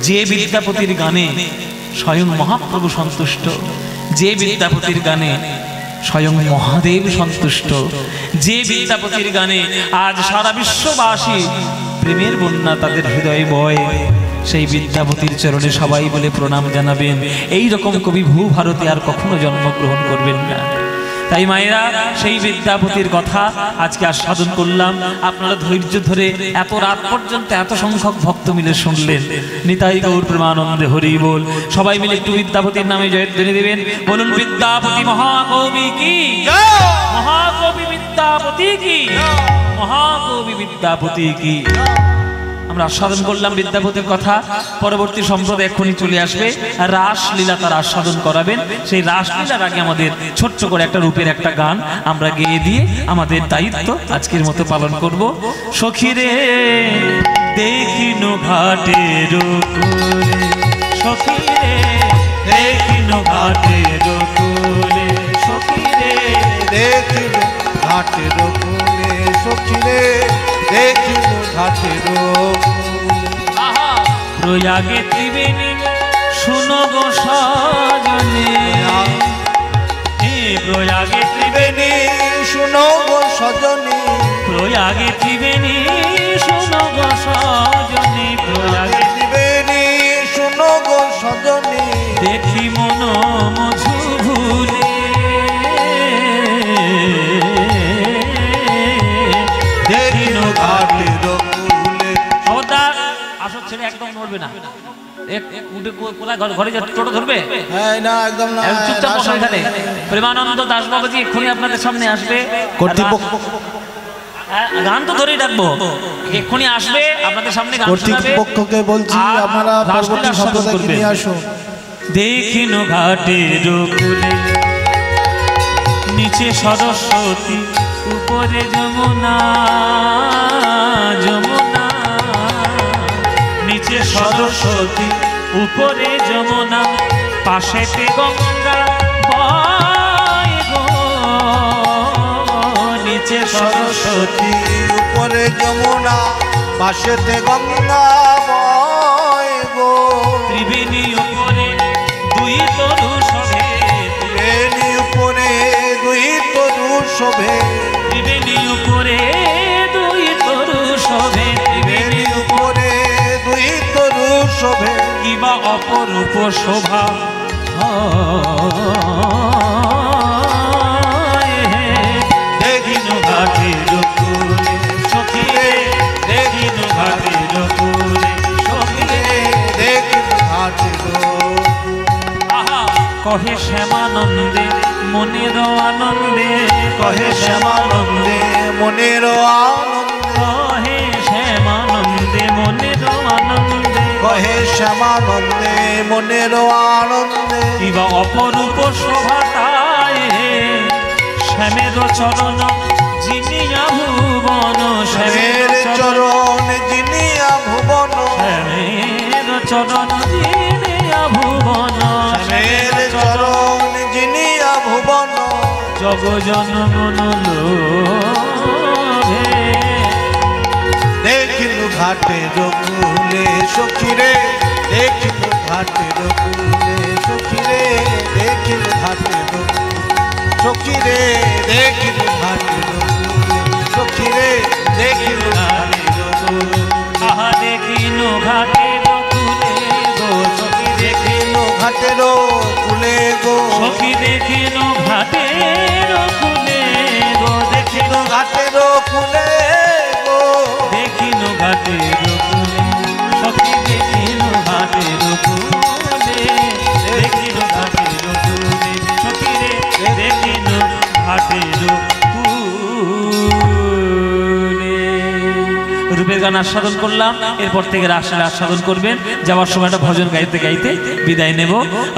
যে বিদ্যাপতির গানে স্বয়ং মহাপ্রভু সন্তুষ্ট, যে বিদ্যাপতির গানে স্বয়ং মহাদেব সন্তুষ্ট, যে বিদ্যাপতির গানে আজ সারা বিশ্ববাসী প্রেমের বন্যা তাদের হৃদয়ে বয়, সেই বিদ্যাপতির চরণে সবাই বলে প্রণাম জানাবেন। এই রকম কবি ভূভারতে আর কখনো জন্মগ্রহণ করবেন না। তাই মায়েরা, সেই বিদ্যাপতির কথা আজকে আস্বাদন করলাম। আপনারা ধৈর্য ধরে এত রাত পর্যন্ত এত সংখ্যক ভক্ত মিলে শুনলেন। নিতাই গৌর প্রেমানন্দে হরি বল। সবাই মিলে একটু বিদ্যাপতির নামে জয়ধ্বনি দেবেন। বলুন, বিদ্যাপতি মহাকবি কি, মহাকবি বিদ্যাপতি কি, মহাকবি বিদ্যাপতি কি। আমরা আস্বাদন করলাম বিদ্যাপতির কথা। পরবর্তী সম্প্রদায় এক্ষুনি চলে আসবে, রাসলীলা তার আস্বাদন করাবেন। সেই রাসলীলার আগে আমাদের ছোট্ট করে একটা রূপের একটা গান আমরা গেয়ে দিয়ে আমাদের দায়িত্ব আজকের মতো পালন করব। সখীরে দেখিনু ঘাটের কোলে, সখীরে দেখিনু ঘাটের কোলে, সখীরে দেখিনু ঘাটের কোলে, সখীরে দেখিনু ঘাটের প্রয়াগে ত্রিবেণী শুনো গো সজনে, প্রয়াগে ত্রিবেণী শুনো গো সজনে, প্রয়াগে ত্রিবেণী শুনো গো সজনে, প্রয়াগে ত্রিবেণী শুনো গো সজনে, দেখি মন মধু ভুলে, দেখিনু ঘাটের কোলে। আসর ছেড়ে একদম নড়বে না, ঘরে টোটো ধরবে, চুপচাপ বসো এখানে। প্রেমানন্দ দাস বাবাজি এক্ষুনি আপনাদের সামনে আসবে। কর্তৃপক্ষ গান তো ধরেই ডাকবো, এক্ষুনি আসবে আপনাদের সামনে গান শোনাবে। কর্তৃপক্ষকে বলছি আপনারা পরবর্তী সম্প্রদায়কে নিয়ে আসুন। দেখিনু ঘাটের কোলে, নিচে সরস্বতী, উপরে যমুনা, যমুনা, নিচে সরস্বতী, উপরে যমুনা, পাশেতে গঙ্গা বয় গো, নিচে সরস্বতী, উপরে যমুনা, পাশেতে গঙ্গা বয় গো, ত্রিবেণী উপরে দুই তরু শোভে, ত্রিবেণী উপরে দুই তরু শোভে, ত্রিবেণী উপরে দুই তরু শোভে, ত্রিবেণী উপরে দুই তরু শোভে, কিবা অপরূপ শোভা দেখিনু ঘাটের কোলে, সখীরে দেখিনু ঘাটের কোলে, সখীরে দেখিনু ঘাটের আহা কহে শ্যামানন্দে মনের আনন্দে, কহে শ্যামানন্দে মনের আনন্দে, কহে শ্যামানন্দে মনের আনন্দে, কহে শ্যামানন্দে মনের আনন্দে, কিবা অপরূপ শোভাতায় শ্যামের চরণ জিনিয়া ভুবন, শ্যামের চরণ জিনিয়া ভুবন, শ্যামের চরণ জিনিয়া ভুবন, শ্যামের চরণ জিনিয়া ভুবন, জগজন মন লোভে, দেখিনু ঘাটের কোলে, সখীরে দেখিনু ঘাটের কুলে সখী রে দেখিল ঘাটের সখী রে দেখিল ঘাটের সখী রে দেখিল আহা দেখিনু ঘাটের কুলে গো সখী দেখিল ঘাটের কুলে গো সখী দেখিনু ঘাটের কুলে গো দেখিল ঘাটের কুলে গো দেখিনু ঘাটের কুলে সখী দেখিনু ঘাটের কুলে দেখিনু ঘাটের কুলে সখী রে দেখিনু ঘাটের কুলে। রূপের গান আস্বাদন করলাম, এরপর থেকে রাসলীলা আস্বাদন করবেন। যাওয়ার সময় একটা ভজন গাইতে গাইতে বিদায় নেব।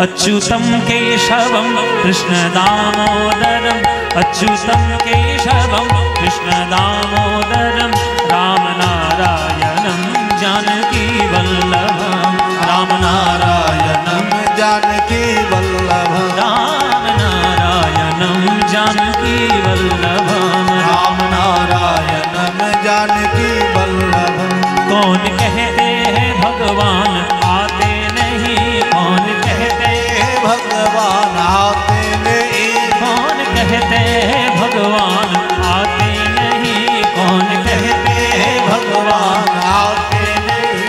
অচ্যুতম কেশবম কৃষ্ণ দামোদরম অচ্যুতম কেশবম কৃষ্ণ দামোদরম রাম নারায়ণম जानकी वल्लभम राम नारायणम जानकी वल्लभम राम नारायणम जानकी वल्लभम राम नारायणम जानकी वल्लभम। कौन कहते हैं भगवान आते नहीं, कौन कहते हैं भगवान आते नहीं, कौन कहते हैं भगवान आते नहीं, कौन कहते हैं भगवान आते नहीं।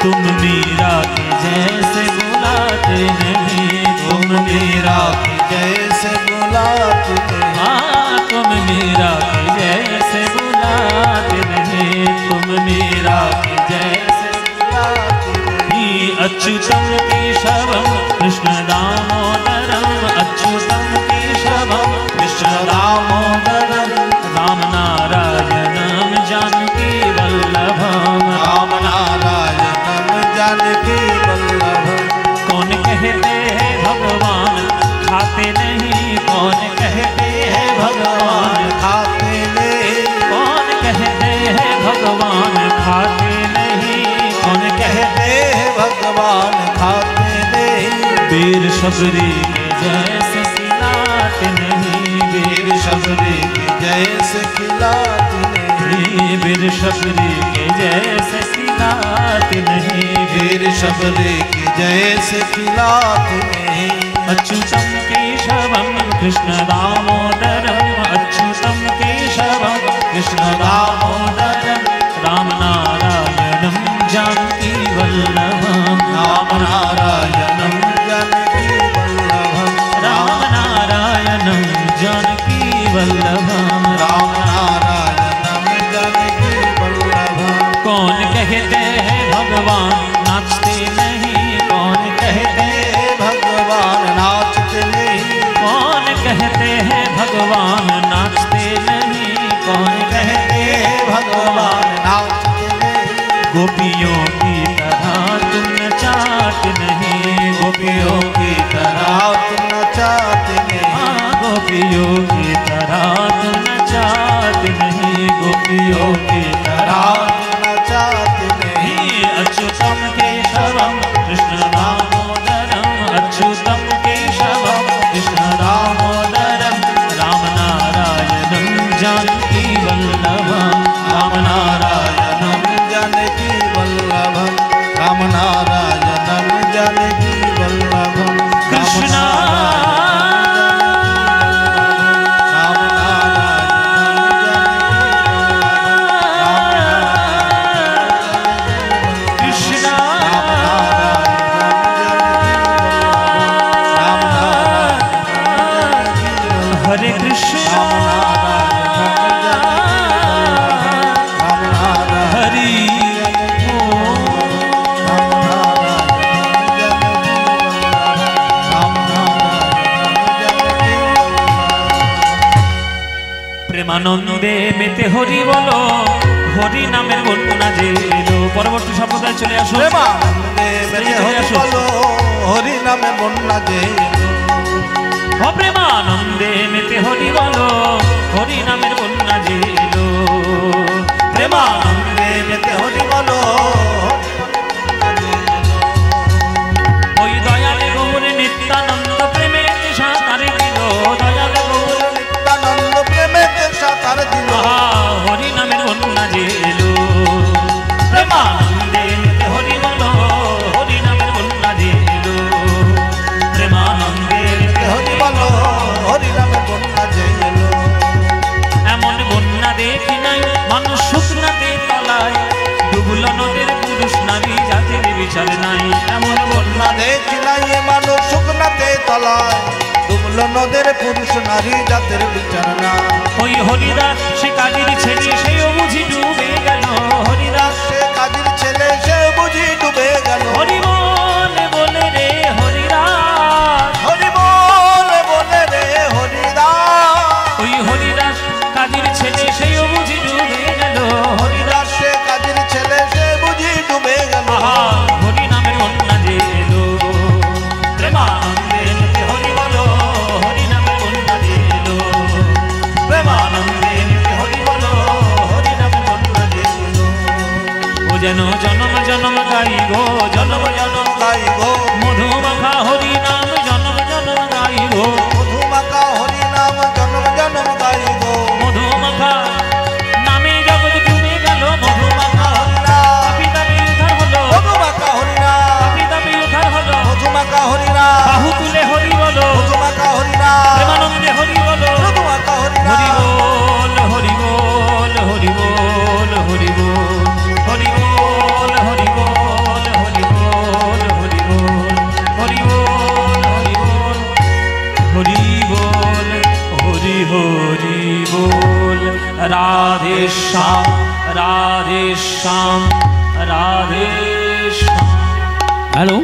तुम मीरा के जैसे बुलाते नहीं, तुम मीरा के जैसे बुलाते नहीं, हाँ तुम मीरा के जैसे बुलाते नहीं, तुम मीरा के जैसे बुलाते नहीं। अच्युतम केशवम कृष्ण दामोदरम अच्युतम केशवम कृष्ण दामोदरम राम नारायणम जानकी वल्लभम राम नारायणम जानकी वल्लभम। कौन कहते हैं भगवान खाते नहीं, कौन कहते हैं भगवान खाते नहीं, कौन कहते हैं भगवान खाते नहीं, कौन कहते हे भगवान खाते नहीं। वीर शबरी के जैसे खिलाते नहीं, वीर शबरी के जैसे खिलाते नहीं, वीर शबरी के जैसे खिलाते नहीं, वीर शबरी के जैसे खिलाते नहीं। अच्युतम केशवम कृष्ण दामोदरम अच्युतम केशवम कृष्ण दामोदरम राम नारायणम जानकी वल्लभम राम नारायणम जानकी वल्लभम राम नारायणम जानकी वल्लभम राम नारायणम जानकी वल्लभम। कौन कहते हैं भगवान नाचते नहीं, कौन कहते हैं भगवान नाचते नहीं, कौन कहते हैं भगवान नाचते नहीं, कौन कहते हैं भगवान नाचते नहीं। गोपियों की तरह तुम नचात नहीं, गोपियों की तरह तुम नचाते नहीं, हाँ गोपियों की तरह तुम नचात नहीं, गोपियों की तरह तुम नचाते नहीं। अच्युतम केशवम कृष्ण दामोदरम अच्युतम केशवम कृष्ण दामोदरम राम नारायणम जानकी वल्लभम राम नारायणम जानकी वल्लभम राम नारायणम जानकी वल्लभम। कृष्ण हरे कृष्ण हरि প্রেমানন্দে মেতে হরি বলো, হরি নামের বন্যা যে এলো। পরবর্তী সম্প্রদায় চলে আসো, প্রেমানন্দে মেতে হরি বলো, হরি নামে বন্যা যে ও প্রেমানন্দে মেতে হরি বলো, হরি নামের বন্যা যে এলো। প্রেমানন্দে মেতে হরি বলো, ওই দয়ালে গৌর নিত্যানন্দ প্রেমে সাঁতারে দিল, দয়ালে গৌর নিত্যানন্দ প্রেমে সাঁতার দিল। হরি নামের বন্যা যে এলো। প্রেমানন্দে মেতে হরি বলো, হরি নামের বন্যা যে এলো। বিচার নাই এমন বন্যা না দেখি নাই এ মানুষ শুকনাতে তলায় ডুবলো নদের পুরুষ নারী জাতের বিচার না ওই হরিদাস সে কাজের ছেলে সেও বুঝি ডুবে গেল হরিদাস সে কাজের ছেলে সে বুঝি ডুবে গেল হরি বলে রে হরিদাস হরি বলে রে হরিদাস ওই হরিদাস কাজের ছেলে সেও বুঝি ডুবে গেল হরিদাস সে কাজের ছেলে সে বুঝি ডুবে গেল আহা হরি নামের বন্যা যে এলো প্রেমানন্দে নিতে হরি বলো হরি নামের বন্যা যে এলো প্রেমানন্দে নিতে হরি বলো হরি নামের বন্যা যে এলো ও যেন জনম জনম গাই গো জনম জনম গাই গো মধুমাখা হরি নাম জনম জনম গাই গো মধুমাখা হরি নাম জনম জনম গাই গো মধুমাখা নামে জগৎ ডুবে গেল মধুমাখা পাপি দাবি উদ্ধার হলো মধুমাখা হরি নাম পাপি দাবি উদ্ধার হলো মধুমাখা হরি নাম বাহু তুলে হরি বলো মধুমাখা হরি নাম প্রেমানন্দে হরি বলো মধুমাখা হরি হরি নাম বল হরি বল হরি বল হরি বল হরি বল হরি বল হরি বল হরি বল হরি বল হরি বল হরি বল হরি হরি বল রাধে শ্যাম রাধে শ্যাম রাধে শ্যাম। হ্যালো।